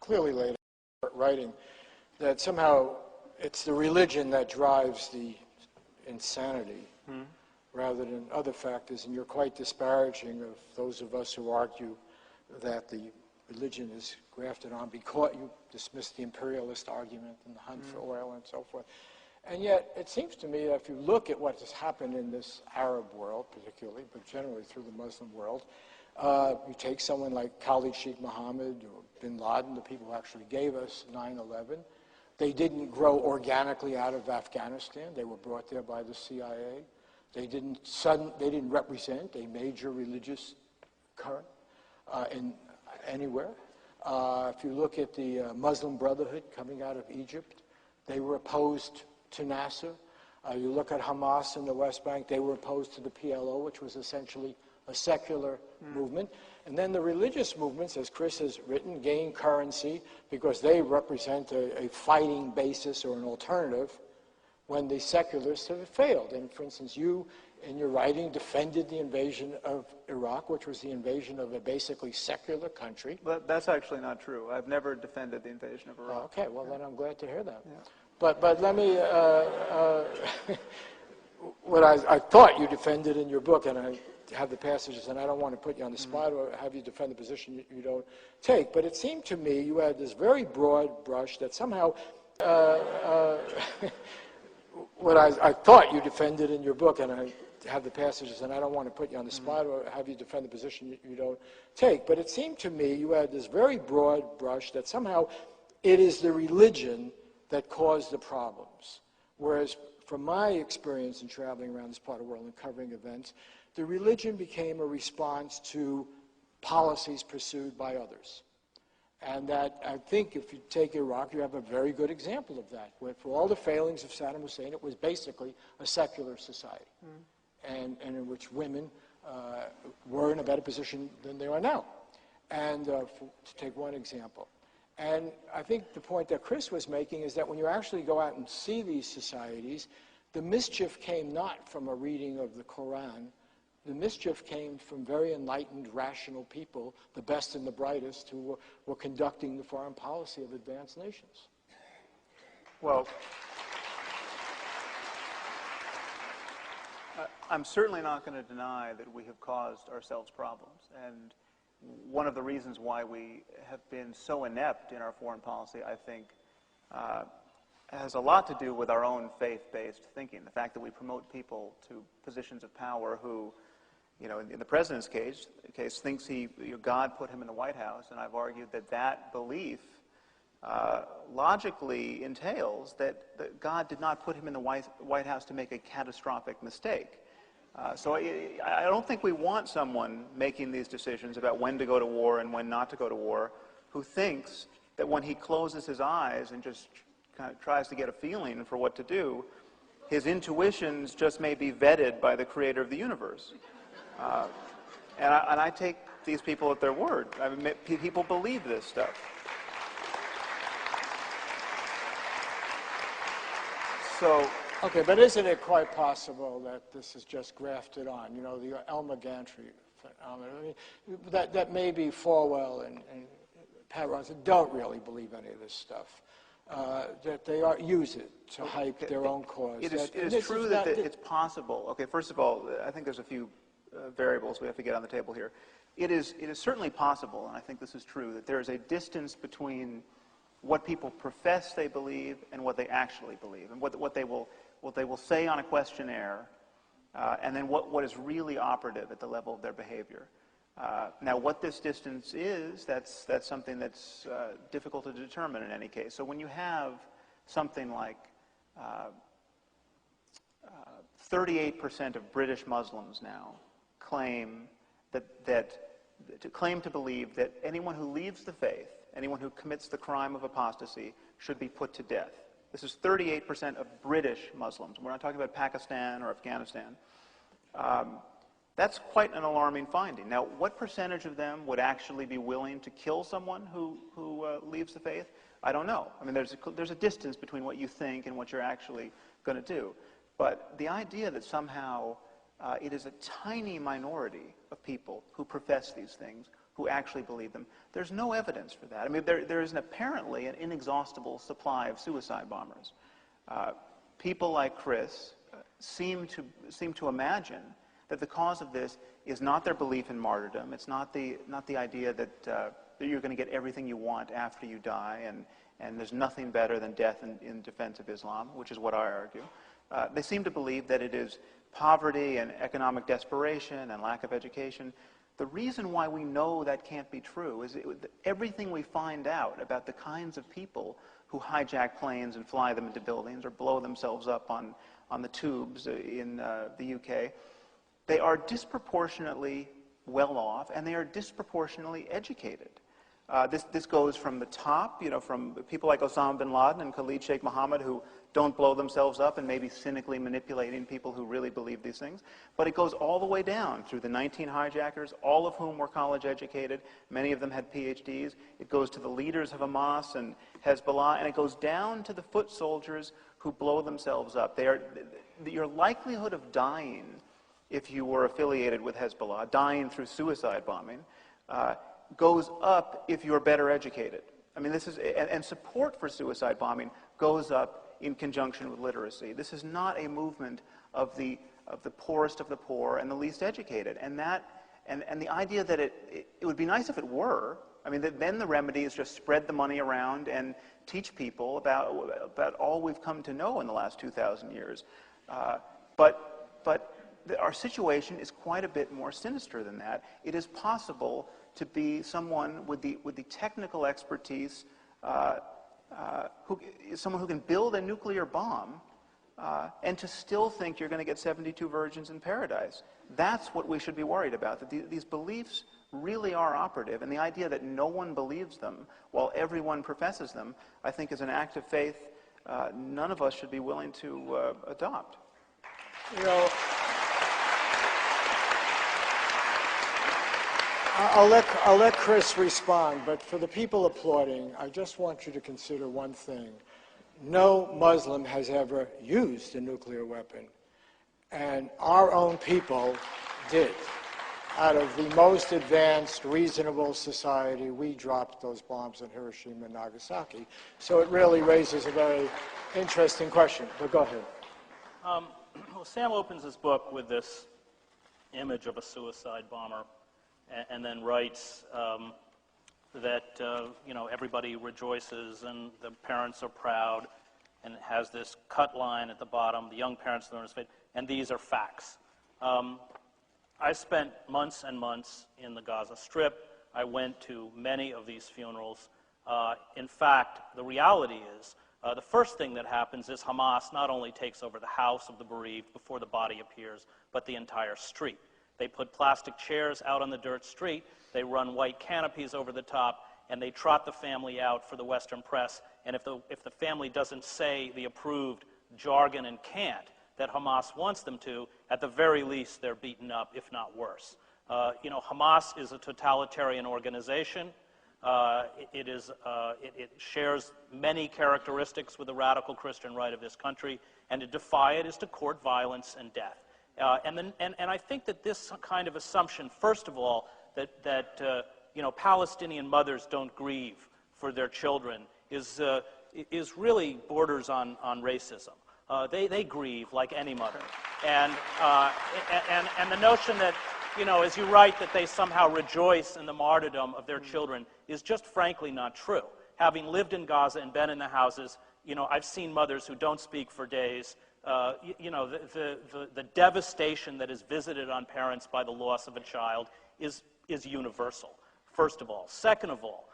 clearly laid out in writing that somehow it's the religion that drives the insanity rather than other factors, and you're quite disparaging of those of us who argue that the religion is grafted on because you dismiss the imperialist argument and the hunt for oil and so forth. And yet, it seems to me that if you look at what has happened in this Arab world, particularly, but generally through the Muslim world, you take someone like Khalid Sheikh Mohammed or bin Laden, the people who actually gave us 9/11. They didn't grow organically out of Afghanistan. They were brought there by the CIA. They didn't represent a major religious current anywhere. If you look at the Muslim Brotherhood coming out of Egypt, they were opposed to Nasser. You look at Hamas in the West Bank, they were opposed to the PLO, which was essentially a secular movement. And then the religious movements, as Chris has written, gain currency because they represent a fighting basis or an alternative when the secularists have failed. And for instance, you, in your writing, defended the invasion of Iraq, which was the invasion of a basically secular country. But that's actually not true. I've never defended the invasion of Iraq. Okay, well then I'm glad to hear that. Yeah. But let me, what I thought you defended in your book, and I have the passages, and I don't want to put you on the spot or have you defend the position you don't take, but it seemed to me you had this very broad brush that somehow, what I thought you defended in your book, and I have the passages, and I don't want to put you on the spot or have you defend the position you don't take, but it seemed to me you had this very broad brush that somehow it is the religion that caused the problems. Whereas from my experience in traveling around this part of the world and covering events, the religion became a response to policies pursued by others. And that, I think, if you take Iraq, you have a very good example of that, where for all the failings of Saddam Hussein, it was basically a secular society, and in which women were in a better position than they are now. And to take one example. And I think the point that Chris was making is that when you actually go out and see these societies, the mischief came not from a reading of the Quran. The mischief came from very enlightened, rational people, the best and the brightest, who were conducting the foreign policy of advanced nations. Well, I'm certainly not going to deny that we have caused ourselves problems. And one of the reasons why we have been so inept in our foreign policy, I think, has a lot to do with our own faith-based thinking. The fact that we promote people to positions of power who, in the president's case thinks God put him in the White House, and I've argued that belief logically entails that God did not put him in the White House to make a catastrophic mistake. So I don't think we want someone making these decisions about when to go to war and when not to go to war who thinks that when he closes his eyes and just kind of tries to get a feeling for what to do, his intuitions just may be vetted by the creator of the universe. And I take these people at their word. I mean, people believe this stuff. So, Okay, but isn't it quite possible that this is just grafted on? You know, the Elmer Gantry phenomenon. I mean, that maybe Falwell and Pat Robertson don't really believe any of this stuff. That they use it to hype their own cause. It is true that it's possible. Okay, first of all, I think there's a few variables we have to get on the table here. It is certainly possible, and I think this is true, that there is a distance between what people profess they believe and what they actually believe, and what they will say on a questionnaire, and then what is really operative at the level of their behavior. Now, what this distance is, that's something that's difficult to determine in any case. So when you have something like 38% of British Muslims now claim to believe that anyone who leaves the faith, anyone who commits the crime of apostasy, should be put to death. This is 38% of British Muslims. We're not talking about Pakistan or Afghanistan. That's quite an alarming finding. Now, what percentage of them would actually be willing to kill someone who leaves the faith? I don't know. I mean, there's a distance between what you think and what you're actually going to do. But the idea that somehow it is a tiny minority of people who profess these things, who actually believe them, there's no evidence for that. I mean, there is apparently an inexhaustible supply of suicide bombers. People like Chris seem to imagine that the cause of this is not their belief in martyrdom. It's not the idea that you're going to get everything you want after you die, and there's nothing better than death in defense of Islam, which is what I argue. They seem to believe that it is poverty and economic desperation and lack of education. The reason why we know that can't be true is everything we find out about the kinds of people who hijack planes and fly them into buildings or blow themselves up on the tubes in the UK, they are disproportionately well off, and they are disproportionately educated. This goes from the top, from people like Osama bin Laden and Khalid Sheikh Mohammed, who don't blow themselves up and maybe cynically manipulating people who really believe these things. But it goes all the way down through the 19 hijackers, all of whom were college educated. Many of them had PhDs. It goes to the leaders of Hamas and Hezbollah, and it goes down to the foot soldiers who blow themselves up. Your likelihood of dying if you were affiliated with Hezbollah, dying through suicide bombing, goes up if you're better educated. I mean, and support for suicide bombing goes up in conjunction with literacy. This is not a movement of the poorest of the poor and the least educated. And the idea that it would be nice if it were. I mean, then the remedy is just spread the money around and teach people about all we've come to know in the last 2,000 years. But our situation is quite a bit more sinister than that. It is possible to be someone with the technical expertise, someone who can build a nuclear bomb, and to still think you're going to get 72 virgins in paradise. That's what we should be worried about, that these beliefs really are operative, and the idea that no one believes them while everyone professes them, I think is an act of faith none of us should be willing to adopt. I'll let Chris respond, but for the people applauding, I just want you to consider one thing. No Muslim has ever used a nuclear weapon, and our own people did. Out of the most advanced, reasonable society, we dropped those bombs in Hiroshima and Nagasaki. So it really raises a very interesting question, but go ahead. Well, Sam opens his book with this image of a suicide bomber, and then writes that everybody rejoices and the parents are proud, and it has this cut line at the bottom, the young parents learn his faith, and these are facts. I spent months and months in the Gaza Strip. I went to many of these funerals. In fact, the reality is, the first thing that happens is Hamas not only takes over the house of the bereaved before the body appears, but the entire street. They put plastic chairs out on the dirt street, they run white canopies over the top, and they trot the family out for the Western press. And if the family doesn't say the approved jargon and cant that Hamas wants them to, at the very least they're beaten up, if not worse. Hamas is a totalitarian organization. It shares many characteristics with the radical Christian right of this country, And to defy it is to court violence and death. And I think that this kind of assumption, first of all, that Palestinian mothers don't grieve for their children is really borders on racism. They grieve like any mother. And the notion that, as you write, that they somehow rejoice in the martyrdom of their children is just frankly not true. Having lived in Gaza and been in the houses, I've seen mothers who don't speak for days. The devastation that is visited on parents by the loss of a child is universal, first of all. Second of all,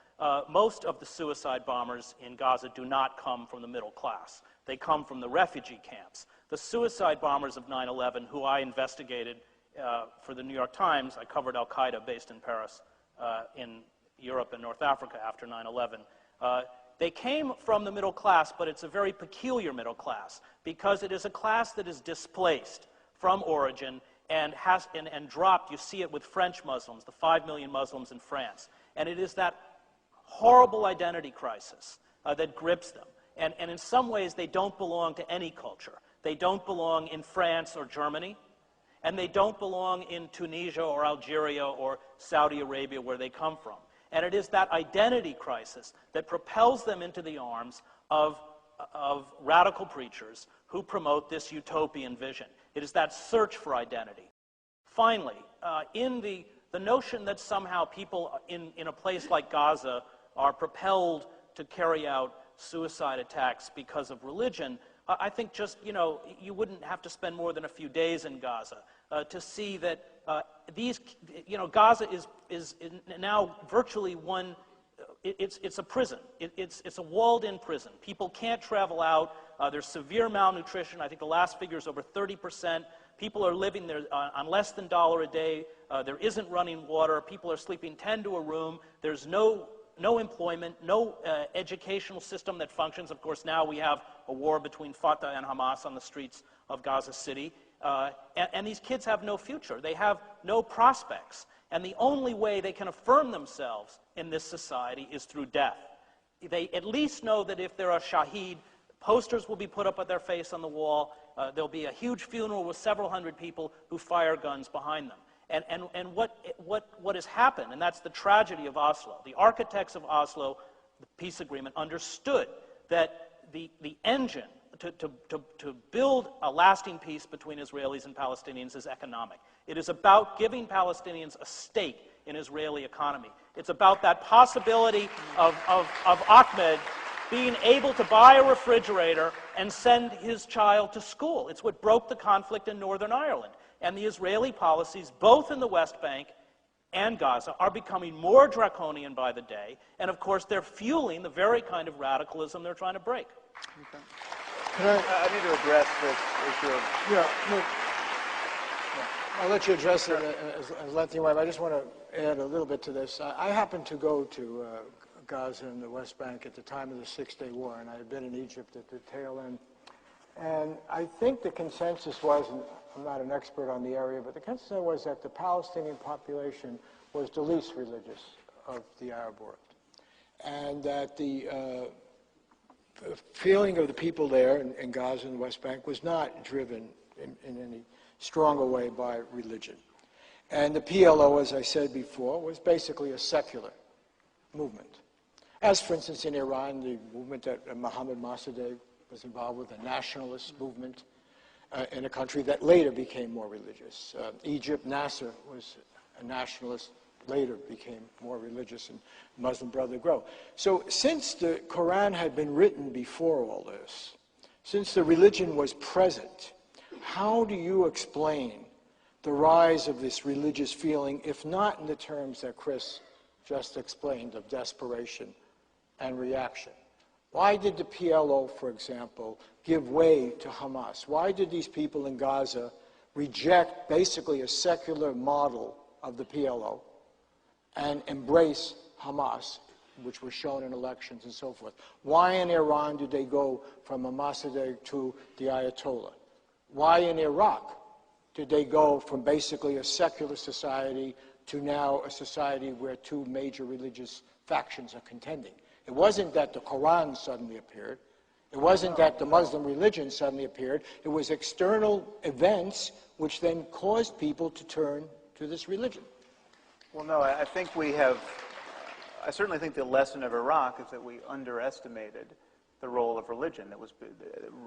most of the suicide bombers in Gaza do not come from the middle class. They come from the refugee camps. The suicide bombers of 9/11, who I investigated for the New York Times, I covered al-Qaeda based in Paris, in Europe and North Africa after 9/11. They came from the middle class, but it's a very peculiar middle class because it is a class that is displaced from origin and dropped. You see it with French Muslims, the 5 million Muslims in France. And it is that horrible identity crisis that grips them. And in some ways, they don't belong to any culture. They don't belong in France or Germany, and they don't belong in Tunisia or Algeria or Saudi Arabia, where they come from. And it is that identity crisis that propels them into the arms of radical preachers who promote this utopian vision. It is that search for identity. Finally, in the notion that somehow people in a place like Gaza are propelled to carry out suicide attacks because of religion, I think just, you wouldn't have to spend more than a few days in Gaza to see that Gaza is now virtually one, it's a prison. It's a walled-in prison. People can't travel out. There's severe malnutrition. I think the last figure is over 30%. People are living there on less than $1 a day. There isn't running water. People are sleeping 10 to a room. There's no employment, no educational system that functions. Of course, now we have a war between Fatah and Hamas on the streets of Gaza City. And these kids have no future. They have no prospects. And the only way they can affirm themselves in this society is through death. They at least know that if they're a Shaheed, posters will be put up at their face on the wall. There'll be a huge funeral with several hundred people who fire guns behind them. And what has happened, and that's the tragedy of Oslo. The architects of Oslo, the peace agreement, understood that the engine to build a lasting peace between Israelis and Palestinians is economic. It is about giving Palestinians a stake in Israeli economy. It's about that possibility of Achmed being able to buy a refrigerator and send his child to school. It's what broke the conflict in Northern Ireland. And the Israeli policies, both in the West Bank and Gaza, are becoming more draconian by the day. And of course, they're fueling the very kind of radicalism they're trying to break. Okay. I need to address this issue of... Yeah, I'll let you address it as lengthy way, but I just want to add a little bit to this. I happened to go to Gaza and the West Bank at the time of the Six-Day War, and I had been in Egypt at the tail end. And I think the consensus was, and I'm not an expert on the area, but the consensus was that the Palestinian population was the least religious of the Arab world. And that the feeling of the people there in Gaza and the West Bank was not driven in any stronger way by religion. And the PLO, as I said before, was basically a secular movement. As, for instance, in Iran, the movement that Mohammad Mossadegh was involved with, a nationalist movement in a country that later became more religious. Egypt, Nasser was a nationalist, later became more religious, and Muslim Brotherhood grew. So since the Quran had been written before all this, since the religion was present, how do you explain the rise of this religious feeling, if not in the terms that Chris just explained of desperation and reaction? Why did the PLO, for example, give way to Hamas? Why did these people in Gaza reject basically a secular model of the PLO and embrace Hamas, which was shown in elections and so forth? Why in Iran did they go from a Mossadegh to the Ayatollah? Why in Iraq did they go from basically a secular society to now a society where two major religious factions are contending? It wasn't that the Quran suddenly appeared. It wasn't that the Muslim religion suddenly appeared. It was external events which then caused people to turn to this religion. Well, no, I think I certainly think the lesson of Iraq is that we underestimated the role of religion.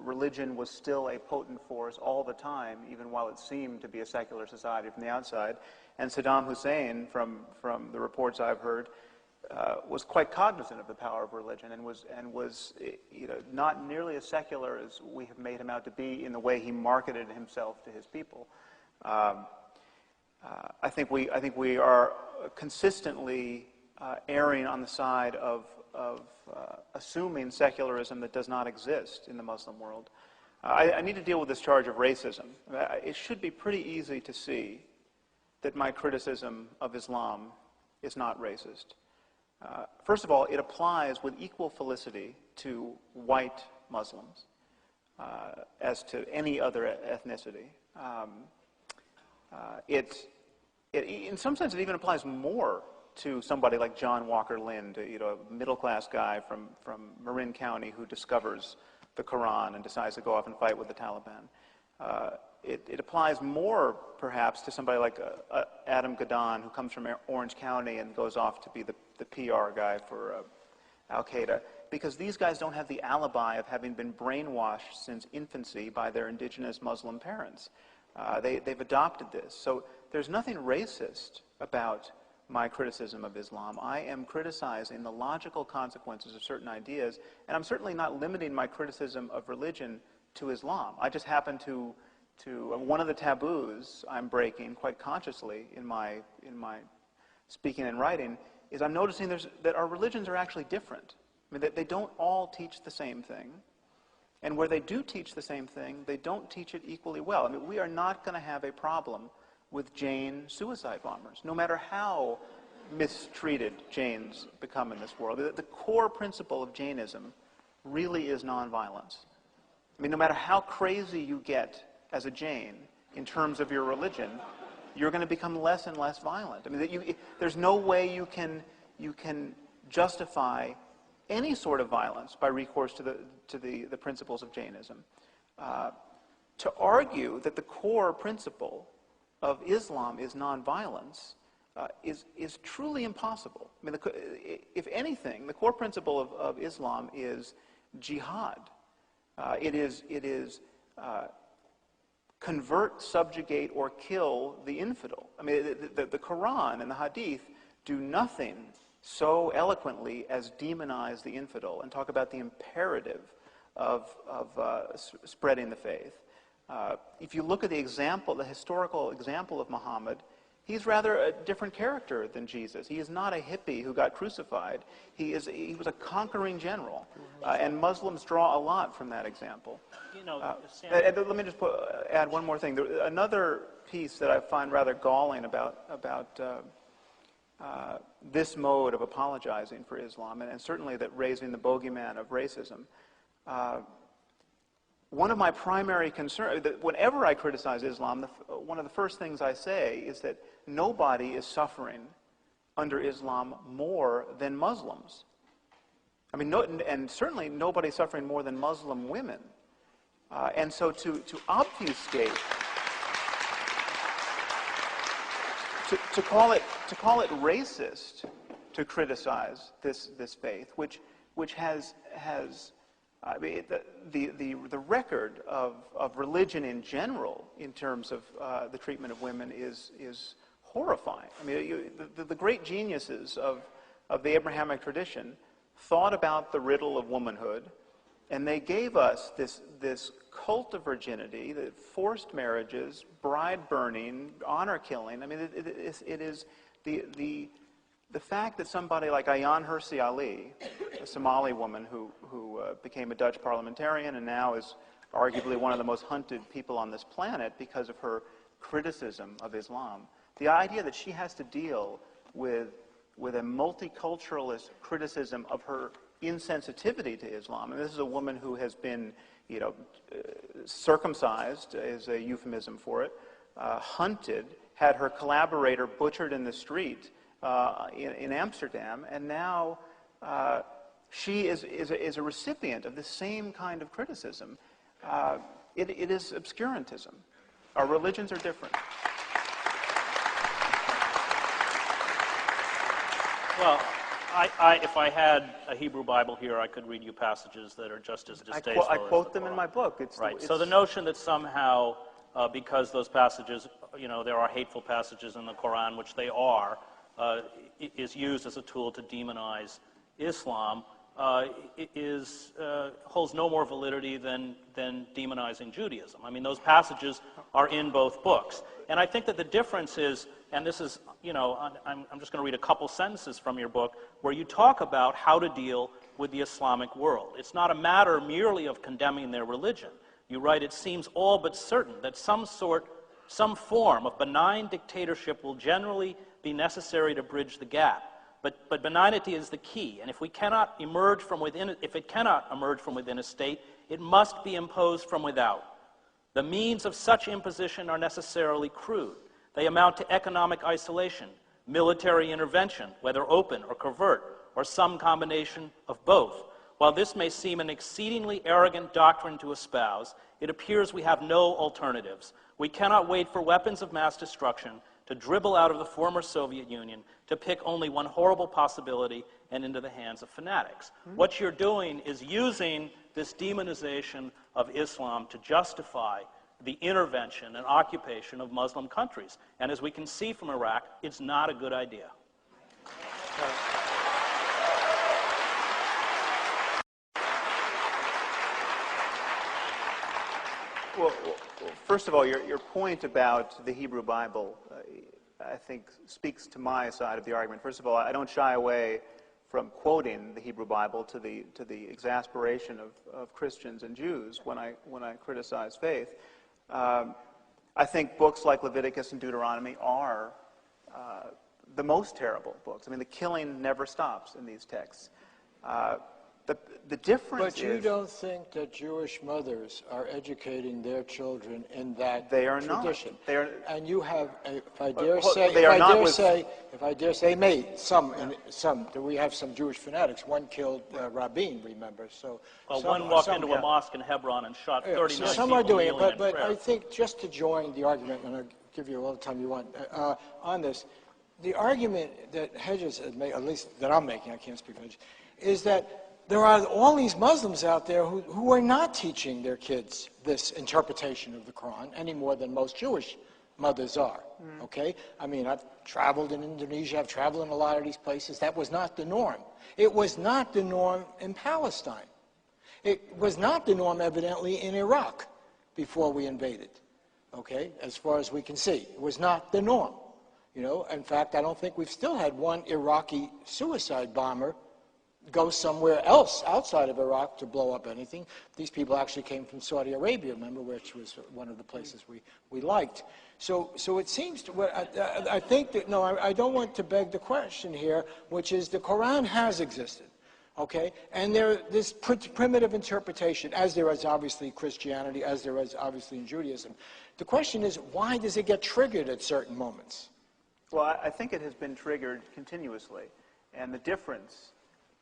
Religion was still a potent force all the time, even while it seemed to be a secular society from the outside. And Saddam Hussein, from the reports I've heard, was quite cognizant of the power of religion and was not nearly as secular as we have made him out to be in the way he marketed himself to his people. I think we are consistently erring on the side of assuming secularism that does not exist in the Muslim world. I need to deal with this charge of racism. It should be pretty easy to see that my criticism of Islam is not racist. First of all, it applies with equal felicity to white Muslims as to any other ethnicity. In some sense, it even applies more to somebody like John Walker Lindh, a middle-class guy from Marin County who discovers the Quran and decides to go off and fight with the Taliban. It applies more, perhaps, to somebody like Adam Gadahn, who comes from Orange County and goes off to be the PR guy for Al-Qaeda, because these guys don't have the alibi of having been brainwashed since infancy by their indigenous Muslim parents. They've adopted this. So there's nothing racist about my criticism of Islam. I am criticizing the logical consequences of certain ideas, and I'm certainly not limiting my criticism of religion to Islam. I just happen to one of the taboos I'm breaking quite consciously in my speaking and writing is I'm noticing that our religions are actually different. I mean, they don't all teach the same thing. And where they do teach the same thing, they don't teach it equally well. I mean, we are not going to have a problem with Jain suicide bombers, no matter how mistreated Jains become in this world. The core principle of Jainism really is nonviolence. I mean, no matter how crazy you get as a Jain in terms of your religion, you're going to become less and less violent. I mean, there's no way you can justify any sort of violence by recourse to the principles of Jainism. To argue that the core principle of Islam is nonviolence is truly impossible. I mean, if anything, the core principle of Islam is jihad. It is convert, subjugate, or kill the infidel. I mean, the Quran and the Hadith do nothing so eloquently as demonize the infidel and talk about the imperative of spreading the faith. If you look at the historical example of Muhammad, he's rather a different character than Jesus. He is not a hippie who got crucified. He was a conquering general, and Muslims draw a lot from that example. Let me just add one more thing. Another piece that I find rather galling about this mode of apologizing for Islam, and certainly that raising the bogeyman of racism. One of my primary concerns, whenever I criticize Islam, one of the first things I say is that nobody is suffering under Islam more than Muslims. I mean, and certainly nobody suffering more than Muslim women. And so to obfuscate, to call it racist to criticize this faith, which has I mean, the record of religion in general in terms of the treatment of women is horrifying. I mean, the great geniuses of the Abrahamic tradition thought about the riddle of womanhood, and they gave us this cult of virginity, the forced marriages, bride burning, honor killing. I mean, it is the fact that somebody like Ayaan Hirsi Ali, a Somali woman who became a Dutch parliamentarian and now is arguably one of the most hunted people on this planet because of her criticism of Islam, the idea that she has to deal with a multiculturalist criticism of her insensitivity to Islam, and this is a woman who has been, circumcised is a euphemism for it, hunted, had her collaborator butchered in the street in Amsterdam, and now she is a recipient of the same kind of criticism. It is obscurantism. Our religions are different. Well, if I had a Hebrew Bible here, I could read you passages that are just as distasteful. I quote them in my book. Right. So the notion that somehow, because those passages, there are hateful passages in the Quran, which they are, is used as a tool to demonize Islam, holds no more validity than demonizing Judaism. I mean, those passages are in both books. And I think that the difference is, and this is, I'm just going to read a couple sentences from your book, where you talk about how to deal with the Islamic world. It's not a matter merely of condemning their religion. You write, it seems all but certain that some form of benign dictatorship will generally be necessary to bridge the gap. But benignity is the key, and if it cannot emerge from within a state, it must be imposed from without. The means of such imposition are necessarily crude. They amount to economic isolation, military intervention, whether open or covert, or some combination of both. While this may seem an exceedingly arrogant doctrine to espouse, it appears we have no alternatives. We cannot wait for weapons of mass destruction to dribble out of the former Soviet Union, to pick only one horrible possibility and into the hands of fanatics. What you're doing is using this demonization of Islam to justify the intervention and occupation of Muslim countries. And as we can see from Iraq, it's not a good idea. Well, first of all, your point about the Hebrew Bible, I think, speaks to my side of the argument. First of all, I don't shy away from quoting the Hebrew Bible to the exasperation of Christians and Jews when I criticize faith. I think books like Leviticus and Deuteronomy are the most terrible books. I mean, the killing never stops in these texts. The difference is... But you don't think that Jewish mothers are educating their children in that they are tradition? Not. They are, and you have, if I dare say, we have some Jewish fanatics. One killed Rabin, remember? So, well, one walked into a mosque in Hebron and shot 39 people. Some are doing it, but I think just to join the argument, and I'll give you all the time you want on this, the argument that Hedges has made, at least that I'm making, I can't speak for Hedges, is that there are all these Muslims out there who are not teaching their kids this interpretation of the Quran any more than most Jewish mothers are, okay? I mean, I've traveled in Indonesia, I've traveled in a lot of these places. That was not the norm. It was not the norm in Palestine. It was not the norm, evidently, in Iraq before we invaded, okay, as far as we can see. It was not the norm, In fact, I don't think we've still had one Iraqi suicide bomber go somewhere else outside of Iraq to blow up anything. These people actually came from Saudi Arabia, remember, which was one of the places we liked. So it seems to, I think that, no, I don't want to beg the question here, which is the Quran has existed, okay? And this primitive interpretation, as there is obviously Christianity, as there is obviously in Judaism. The question is, why does it get triggered at certain moments? Well, I think it has been triggered continuously. And the difference,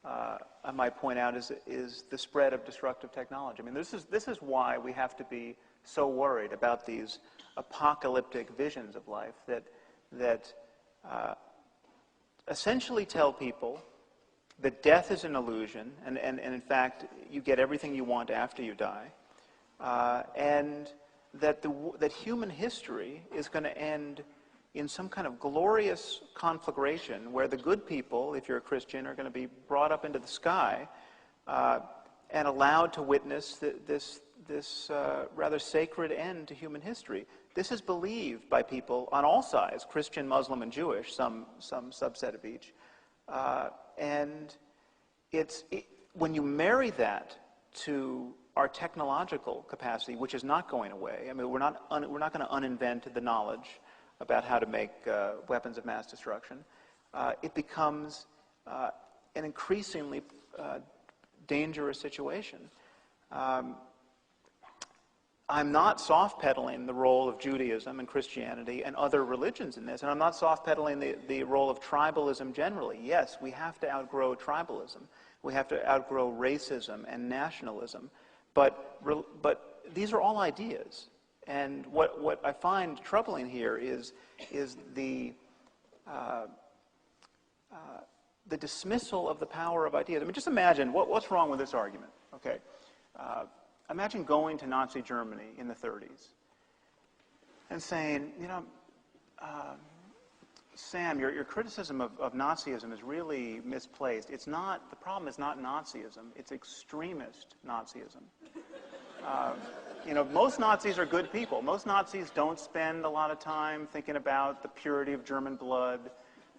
I might point out, is the spread of destructive technology. I mean, this is why we have to be so worried about these apocalyptic visions of life that essentially tell people that death is an illusion, and in fact, you get everything you want after you die, and that human history is going to end in some kind of glorious conflagration where the good people, if you're a Christian, are going to be brought up into the sky and allowed to witness this rather sacred end to human history. This is believed by people on all sides, Christian, Muslim, and Jewish, some subset of each. And when you marry that to our technological capacity, which is not going away, I mean, we're not going to uninvent the knowledge about how to make weapons of mass destruction, it becomes an increasingly dangerous situation. I'm not soft-pedaling the role of Judaism and Christianity and other religions in this, and I'm not soft-pedaling the role of tribalism generally. Yes, we have to outgrow tribalism, We have to outgrow racism and nationalism. But these are all ideas. And what I find troubling here is the dismissal of the power of ideas. I mean, just imagine what's wrong with this argument. Okay, imagine going to Nazi Germany in the 30s and saying, you know, Sam, your criticism of Nazism is really misplaced. It's not, the problem is not Nazism, it's extremist Nazism. You know, most Nazis are good people. Most Nazis don't spend a lot of time thinking about the purity of German blood.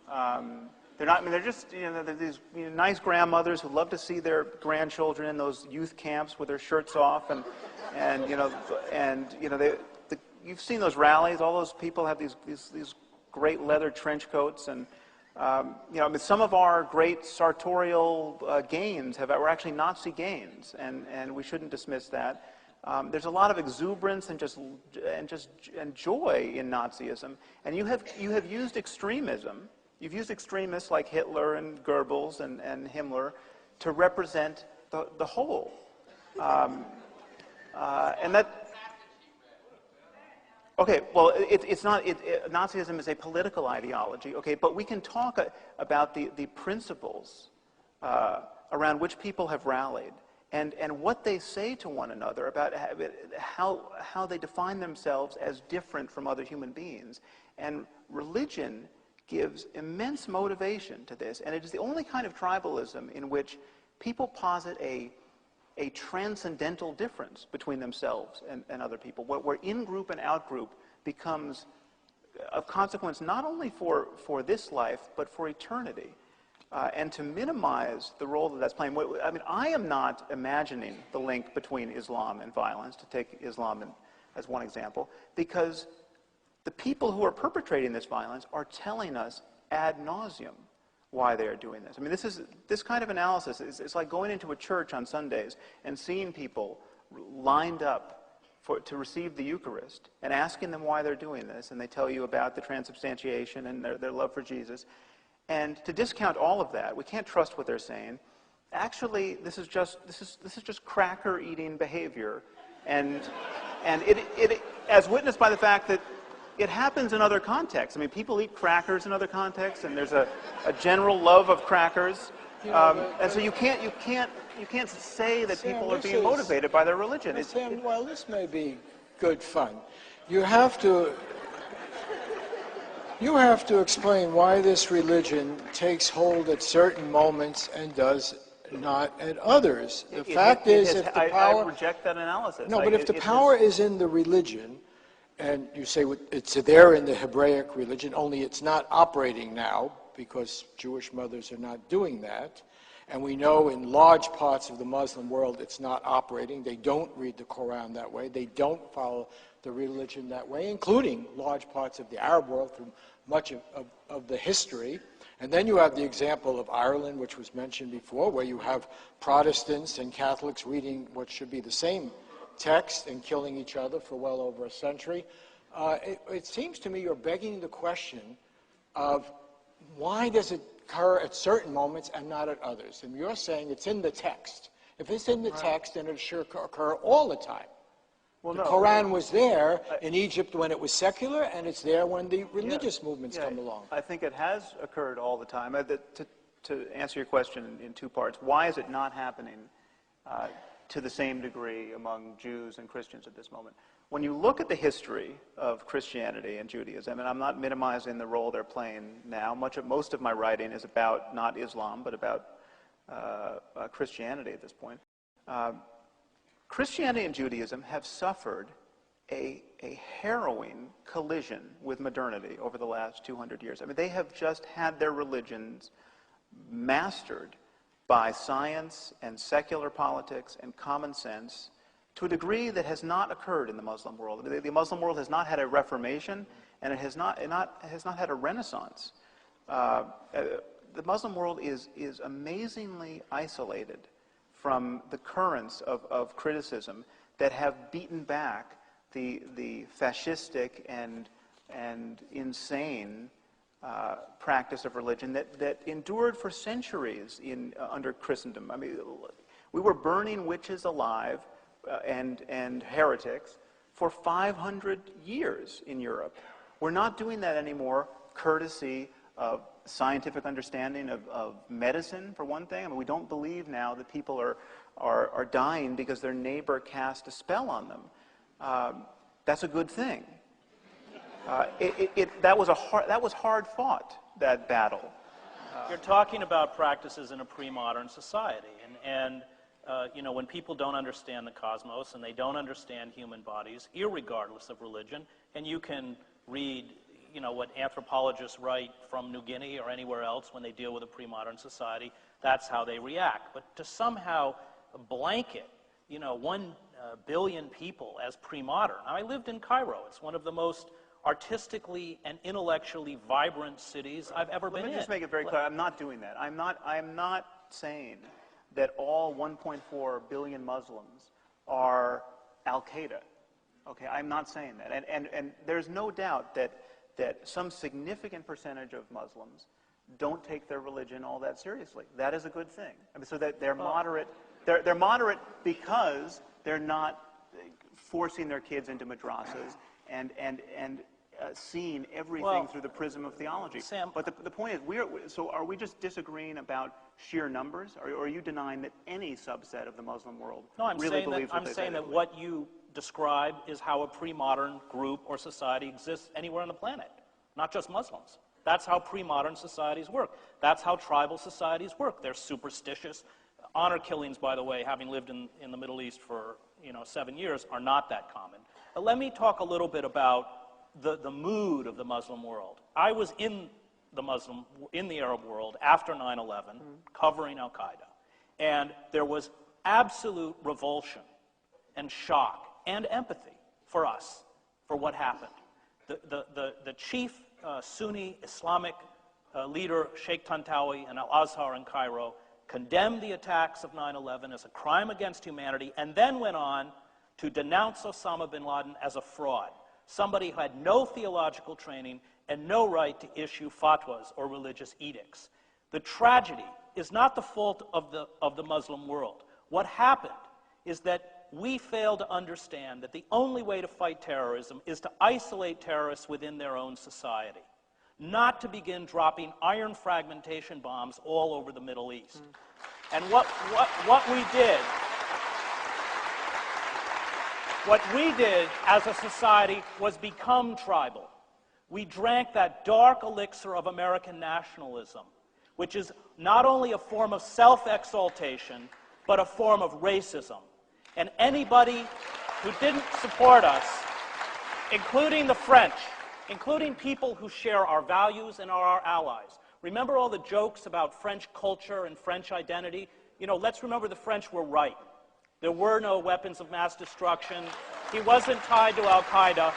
They're not, I mean, they're just, you know, they're these nice grandmothers who love to see their grandchildren in those youth camps with their shirts off, and you've seen those rallies. All those people have these great leather trench coats, and you know, I mean, some of our great sartorial gains were actually Nazi gains, and we shouldn't dismiss that. There's a lot of exuberance and joy in Nazism, and you have used extremism. You've used extremists like Hitler and Goebbels and Himmler to represent the whole, and that. Okay, well, it's not. Nazism is a political ideology. Okay, but we can talk about the principles around which people have rallied, and what they say to one another about how they define themselves as different from other human beings. And religion gives immense motivation to this, and it is the only kind of tribalism in which people posit a transcendental difference between themselves and other people, where in-group and out-group becomes of consequence not only for this life, but for eternity. And to minimize the role that's playing. I mean, I am not imagining the link between Islam and violence, to take Islam as one example, because the people who are perpetrating this violence are telling us ad nauseum why they are doing this. I mean, this kind of analysis is like going into a church on Sundays and seeing people lined up to receive the Eucharist and asking them why they're doing this, and they tell you about the transubstantiation and their love for Jesus. And to discount all of that, we can't trust what they're saying. Actually, this is just cracker-eating behavior, and it as witnessed by the fact that it happens in other contexts. I mean, people eat crackers in other contexts, and there's a general love of crackers. And so you can't say that Sam, people are being motivated by their religion. Sam, well, this may be good fun. You have to explain why this religion takes hold at certain moments and does not at others. The fact is, if the power... I reject that analysis. No, but if the power is in the religion, and you say it's there in the Hebraic religion, only it's not operating now because Jewish mothers are not doing that. And we know in large parts of the Muslim world it's not operating. They don't read the Quran that way. They don't follow the religion that way, including large parts of the Arab world through much of the history. And then you have the example of Ireland, which was mentioned before, where you have Protestants and Catholics reading what should be the same text and killing each other for well over a century. It seems to me you're begging the question of why does it occur at certain moments and not at others? And you're saying it's in the text. If it's in the text, then it should occur all the time. Well, the Quran was there in Egypt when it was secular, and it's there when the religious movements come along. I think it has occurred all the time. To answer your question in two parts, why is it not happening to the same degree among Jews and Christians at this moment? When you look at the history of Christianity and Judaism, and I'm not minimizing the role they're playing now, most of my writing is about not Islam, but about Christianity at this point. Christianity and Judaism have suffered a harrowing collision with modernity over the last 200 years. I mean, they have just had their religions mastered by science and secular politics and common sense to a degree that has not occurred in the Muslim world. The Muslim world has not had a reformation, and it has not had a renaissance. The Muslim world is amazingly isolated from the currents of criticism that have beaten back the fascistic and insane practice of religion that endured for centuries under Christendom. I mean, we were burning witches alive and heretics for 500 years in Europe. We're not doing that anymore, courtesy of scientific understanding of medicine, for one thing. I mean, we don't believe now that people are dying because their neighbor cast a spell on them. That's a good thing. That was hard fought, that battle. You're talking about practices in a pre-modern society, and you know, when people don't understand the cosmos and they don't understand human bodies, irregardless of religion, and you can read, you know, what anthropologists write from New Guinea or anywhere else when they deal with a pre-modern society, that's how they react. But to somehow blanket, you know, 1 billion people as pre-modern. I lived in Cairo. It's one of the most artistically and intellectually vibrant cities I've ever been in. Let me just make it very clear. I'm not doing that. I'm not saying that all 1.4 billion Muslims are Al-Qaeda. Okay, I'm not saying that. And there's no doubt that some significant percentage of Muslims don't take their religion all that seriously. That is a good thing. I mean, so that they're moderate. They're moderate because they're not forcing their kids into madrasas and seeing everything through the prism of theology. Sam, but the point is, so are we just disagreeing about sheer numbers, or are you denying that any subset of the Muslim world really believes what they say? I'm saying that what you describe is how a pre-modern group or society exists anywhere on the planet, not just Muslims. That's how pre-modern societies work. That's how tribal societies work. They're superstitious. Honor killings, by the way, having lived in the Middle East for 7 years, are not that common. But let me talk a little bit about the mood of the Muslim world. I was in the Arab world after 9/11, covering Al-Qaeda, and there was absolute revulsion and shock and empathy for us for what happened. The chief Sunni Islamic leader, Sheikh Tantawi, in Al-Azhar in Cairo, condemned the attacks of 9/11 as a crime against humanity, and then went on to denounce Osama bin Laden as a fraud, somebody who had no theological training and no right to issue fatwas or religious edicts. The tragedy is not the fault of the Muslim world. What happened is that we fail to understand that the only way to fight terrorism is to isolate terrorists within their own society, not to begin dropping iron fragmentation bombs all over the Middle East. And what we did as a society was become tribal. We drank that dark elixir of American nationalism, which is not only a form of self-exaltation, but a form of racism. And anybody who didn't support us, including the French, including people who share our values and are our allies. Remember all the jokes about French culture and French identity? Let's remember the French were right. There were no weapons of mass destruction. He wasn't tied to Al-Qaeda.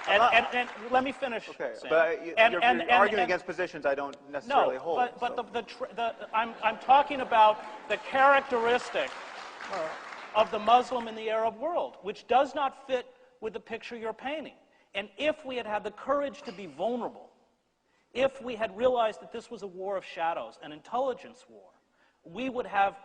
And let me finish. Okay, Sam. But you're arguing against positions I don't necessarily hold. I'm talking about the characteristic of the Muslim in the Arab world, which does not fit with the picture you're painting. And if we had had the courage to be vulnerable, if we had realized that this was a war of shadows, an intelligence war, we would have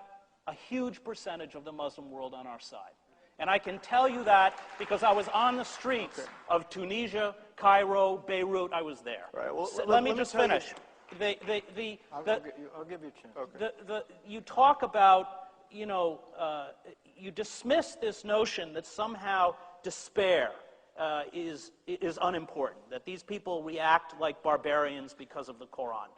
a huge percentage of the Muslim world on our side. And I can tell you that because I was on the streets of Tunisia, Cairo, Beirut. I was there. Right. Well, let me just finish. I'll give you a chance. Okay. You talk about, you dismiss this notion that somehow despair is unimportant, that these people react like barbarians because of the Quran.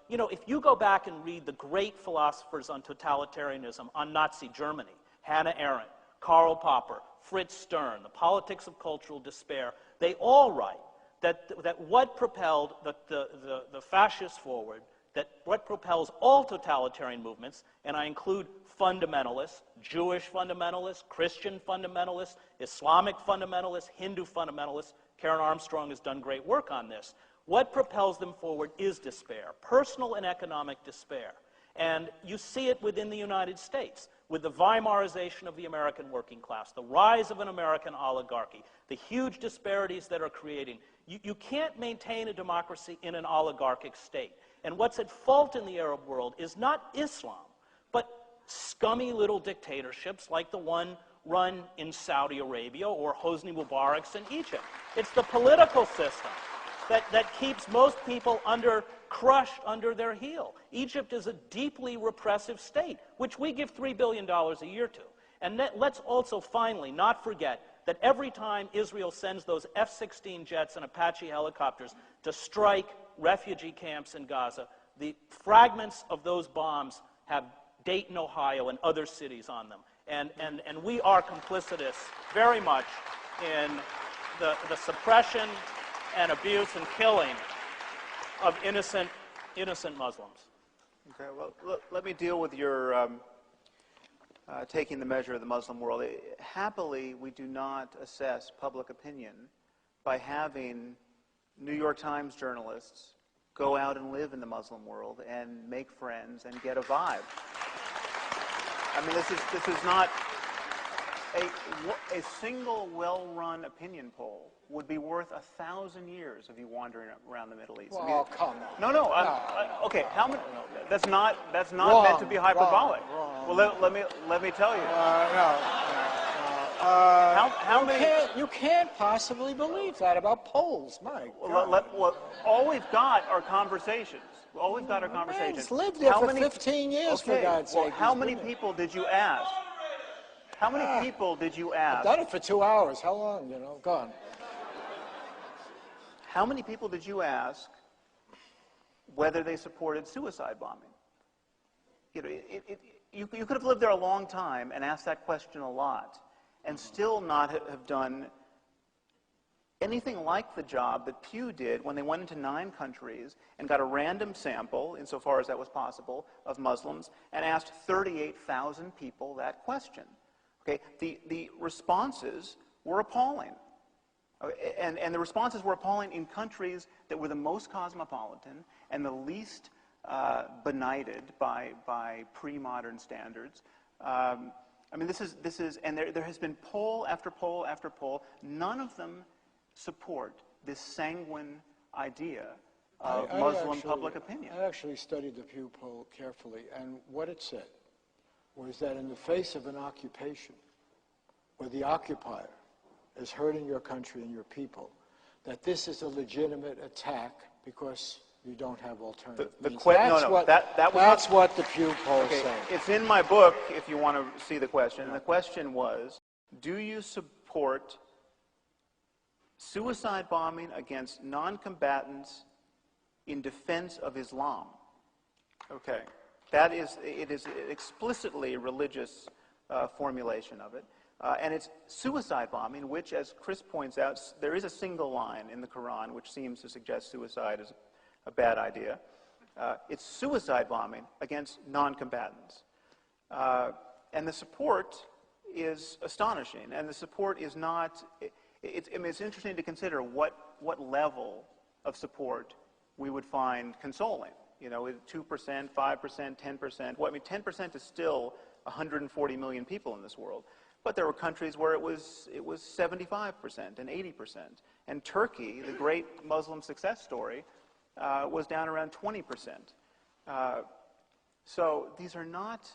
If you go back and read the great philosophers on totalitarianism, on Nazi Germany, Hannah Arendt, Karl Popper, Fritz Stern, The Politics of Cultural Despair, they all write that what propelled the fascists forward, that what propels all totalitarian movements, and I include fundamentalists, Jewish fundamentalists, Christian fundamentalists, Islamic fundamentalists, Hindu fundamentalists. Karen Armstrong has done great work on this. What propels them forward is despair, personal and economic despair. And you see it within the United States, with the Weimarization of the American working class, the rise of an American oligarchy, the huge disparities that are creating. You can't maintain a democracy in an oligarchic state. And what's at fault in the Arab world is not Islam, but scummy little dictatorships like the one run in Saudi Arabia or Hosni Mubarak's in Egypt. It's the political system that keeps most people crushed under their heel. Egypt is a deeply repressive state, which we give $3 billion a year to. And let's also finally not forget that every time Israel sends those F-16 jets and Apache helicopters to strike refugee camps in Gaza, the fragments of those bombs have Dayton, Ohio, and other cities on them. And we are complicitous very much in the suppression and abuse and killing of innocent Muslims. Okay, well, let me deal with your taking the measure of the Muslim world. Happily, we do not assess public opinion by having New York Times journalists go out and live in the Muslim world and make friends and get a vibe. I mean, this is not a single well-run opinion poll would be worth 1,000 years of you wandering around the Middle East. Well, I mean, come on. No. Okay, how many? That's not Wrong, meant to be hyperbolic. Wrong. Well, let me tell you. How many? You can't possibly believe that about polls, Mike. Well, all we've got are conversations. All we've got are conversations. Man's lived there for 15 years, okay, for God's well, sake. how many people did you ask? How many people did you ask? I've done it for 2 hours. How long, Go on. How many people did you ask whether they supported suicide bombing? You could have lived there a long time and asked that question a lot and still not have done anything like the job that Pew did when they went into 9 countries and got a random sample, insofar as that was possible, of Muslims and asked 38,000 people that question. Okay, the responses were appalling. And the responses were appalling in countries that were the most cosmopolitan and the least benighted by pre-modern standards. I mean, this is, and there has been poll after poll after poll. None of them support this sanguine idea of Muslim public opinion. I actually studied the Pew poll carefully, and what it said was that in the face of an occupation, where the occupier is hurting your country and your people, that this is a legitimate attack because you don't have alternatives. That's what the Pew poll said. It's in my book if you want to see the question. And the question was, do you support suicide bombing against non-combatants in defense of Islam? Okay. It is explicitly a religious formulation of it. And it's suicide bombing, which, as Chris points out, there is a single line in the Quran which seems to suggest suicide is a bad idea. It's suicide bombing against non-combatants. And the support is astonishing. And the support is not, it's interesting to consider what level of support we would find consoling. 2%, 5%, 10%. Well, I mean, 10% is still 140 million people in this world. But there were countries where it was 75% and 80%. And Turkey, the great Muslim success story, was down around 20%. So these are not...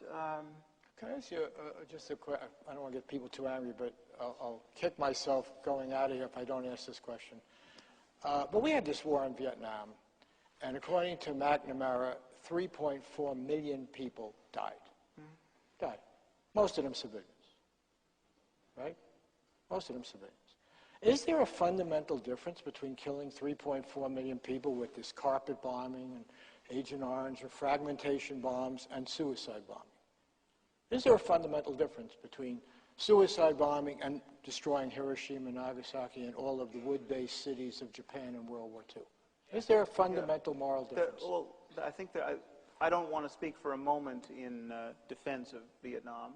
Can I ask you just a question? I don't want to get people too angry, but I'll kick myself going out of here if I don't ask this question. But we had this war in Vietnam, and according to McNamara, 3.4 million people died. Died. Most of them civilians. Right? Most of them civilians. Is there a fundamental difference between killing 3.4 million people with this carpet bombing and Agent Orange or fragmentation bombs and suicide bombing? Is there a fundamental difference between suicide bombing and destroying Hiroshima, Nagasaki, and all of the wood-based cities of Japan in World War II? Is there a fundamental moral difference? Well, I think that I don't want to speak for a moment in defense of Vietnam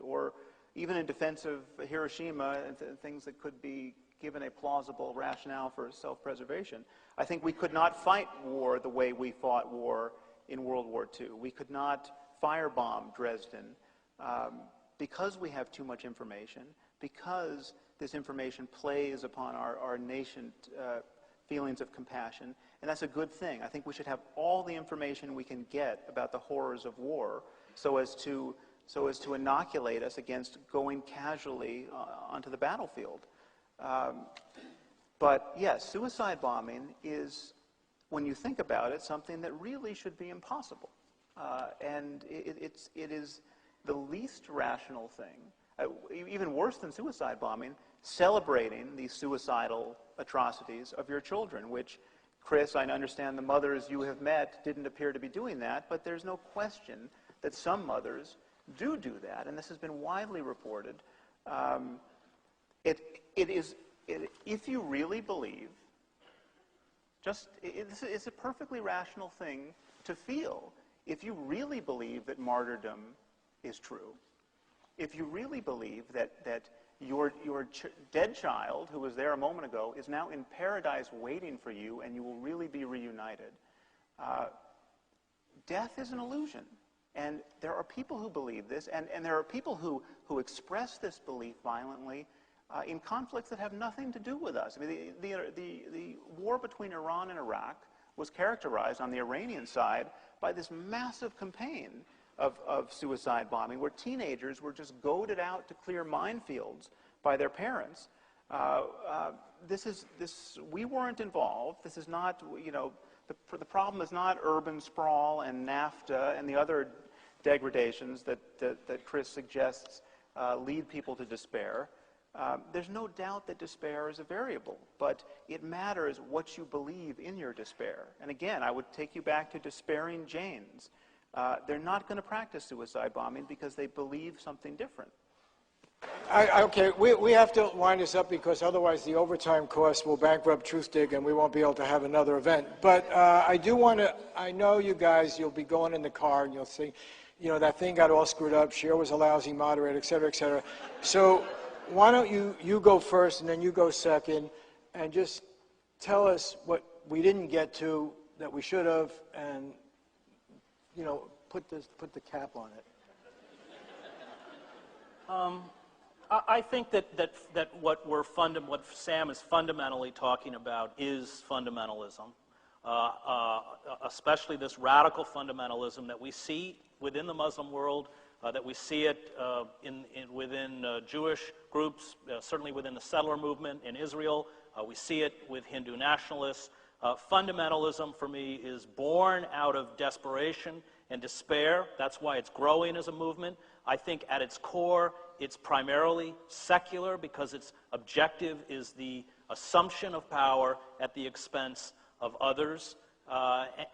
or even in defense of Hiroshima and things that could be given a plausible rationale for self-preservation. I think we could not fight war the way we fought war in World War II. We could not firebomb Dresden because we have too much information, because this information plays upon our nascent feelings of compassion, and that's a good thing. I think we should have all the information we can get about the horrors of war so as to inoculate us against going casually onto the battlefield. But yes, suicide bombing is, when you think about it, something that really should be impossible. And it is the least rational thing, even worse than suicide bombing, celebrating these suicidal atrocities of your children, which, Chris, I understand the mothers you have met didn't appear to be doing that, but there's no question that some mothers do that, and this has been widely reported. If you really believe, it's a perfectly rational thing to feel. If you really believe that martyrdom is true, if you really believe that your dead child, who was there a moment ago, is now in paradise waiting for you and you will really be reunited, death is an illusion. And there are people who believe this, and there are people who express this belief violently in conflicts that have nothing to do with us. I mean, the war between Iran and Iraq was characterized on the Iranian side by this massive campaign of suicide bombing, where teenagers were just goaded out to clear minefields by their parents. We weren't involved. This is not, the problem is not urban sprawl and NAFTA and the other degradations that Chris suggests lead people to despair. There's no doubt that despair is a variable, but it matters what you believe in your despair. And again, I would take you back to despairing Janes. They're not going to practice suicide bombing because they believe something different. Okay, we have to wind this up because otherwise the overtime costs will bankrupt Truthdig and we won't be able to have another event. But I do want to, I know you guys, you'll be going in the car and you'll think, that thing got all screwed up, Cher was a lousy moderator, et cetera, et cetera. So why don't you go first and then you go second and just tell us what we didn't get to that we should have, and put the cap on it. I think that what Sam is fundamentally talking about is fundamentalism, especially this radical fundamentalism that we see within the Muslim world, that we see it within Jewish groups, certainly within the settler movement in Israel. We see it with Hindu nationalists. Fundamentalism, for me, is born out of desperation and despair. That's why it's growing as a movement. I think at its core, it's primarily secular because its objective is the assumption of power at the expense of others.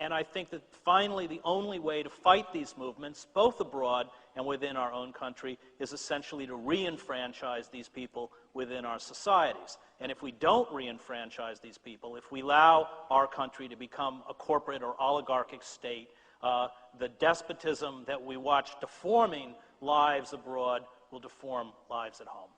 And I think that finally the only way to fight these movements, both abroad and within our own country, is essentially to re-enfranchise these people within our societies. And if we don't re-enfranchise these people, if we allow our country to become a corporate or oligarchic state, the despotism that we watch deforming lives abroad will deform lives at home.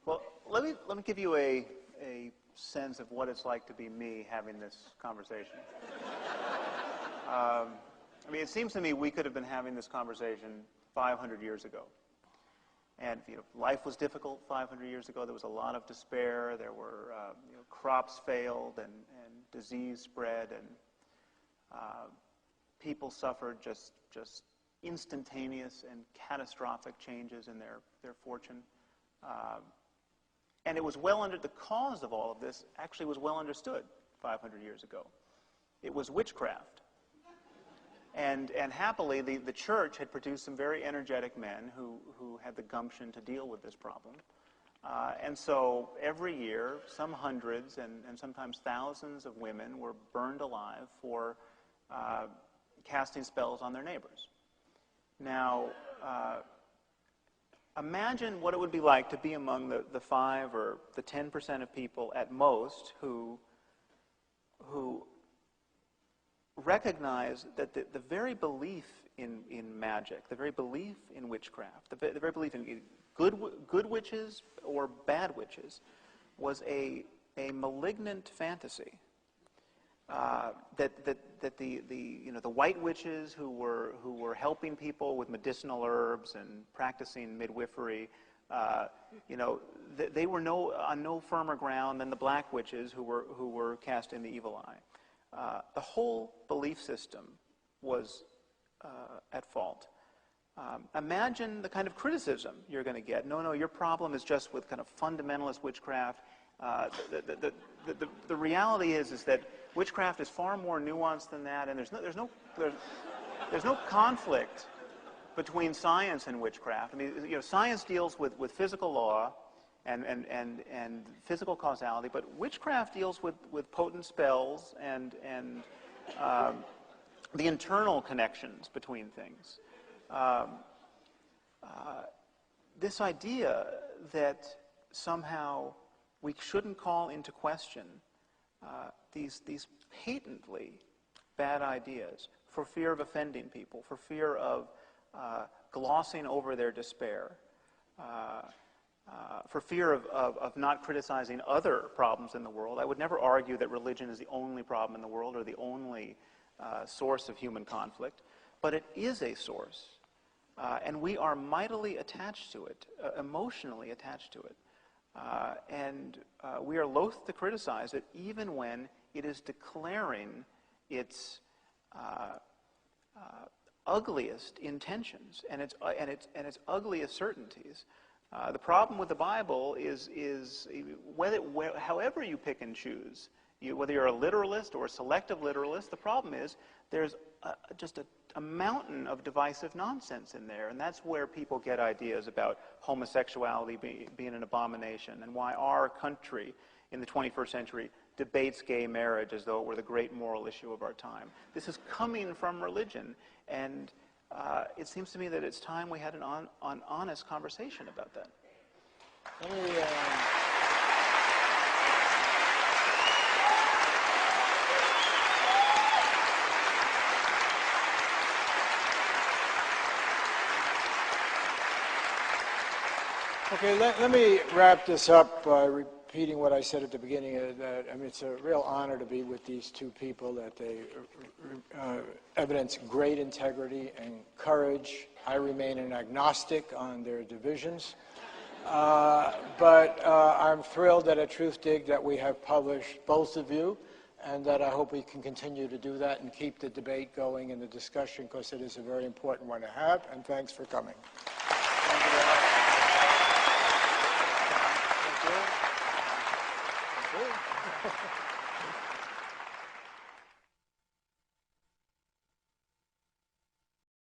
Well, let me give you a sense of what it's like to be me having this conversation. I mean, it seems to me we could have been having this conversation 500 years ago. And life was difficult 500 years ago. There was a lot of despair. There were crops failed and disease spread, and people suffered just instantaneous and catastrophic changes in their fortune. And it was the cause of all of this actually was well understood 500 years ago. It was witchcraft. And happily, the church had produced some very energetic men who had the gumption to deal with this problem. And so every year, some hundreds and sometimes thousands of women were burned alive for casting spells on their neighbors. Now, imagine what it would be like to be among the 5 or the 10% of people at most who recognize that the very belief in magic, the very belief in witchcraft, the very belief in good witches or bad witches was a malignant fantasy. that the white witches who were helping people with medicinal herbs and practicing midwifery, they were on no firmer ground than the black witches who were casting the evil eye. The whole belief system was at fault. Imagine the kind of criticism you're going to get. No, your problem is just with kind of fundamentalist witchcraft. The reality is that witchcraft is far more nuanced than that, and there's no conflict between science and witchcraft. I mean, science deals with physical law and physical causality, but witchcraft deals with potent spells and the internal connections between things. This idea that somehow we shouldn't call into question these patently bad ideas for fear of offending people, for fear of glossing over their despair, for fear of not criticizing other problems in the world. I would never argue that religion is the only problem in the world or the only source of human conflict, but it is a source, and we are mightily attached to it, emotionally attached to it. And we are loath to criticize it, even when it is declaring its ugliest intentions and its ugliest certainties. The problem with the Bible is however you pick and choose, whether you're a literalist or a selective literalist, the problem is there's just a mountain of divisive nonsense in there, and that's where people get ideas about homosexuality being an abomination, and why our country in the 21st century debates gay marriage as though it were the great moral issue of our time. This is coming from religion, and it seems to me that it's time we had an honest conversation about that. Let me, Okay, let me wrap this up by repeating what I said at the beginning. That I mean, it's a real honor to be with these two people. That they evidence great integrity and courage. I remain an agnostic on their divisions, but I'm thrilled that at Truth Dig that we have published both of you, and that I hope we can continue to do that and keep the debate going and the discussion, because it is a very important one to have. And thanks for coming.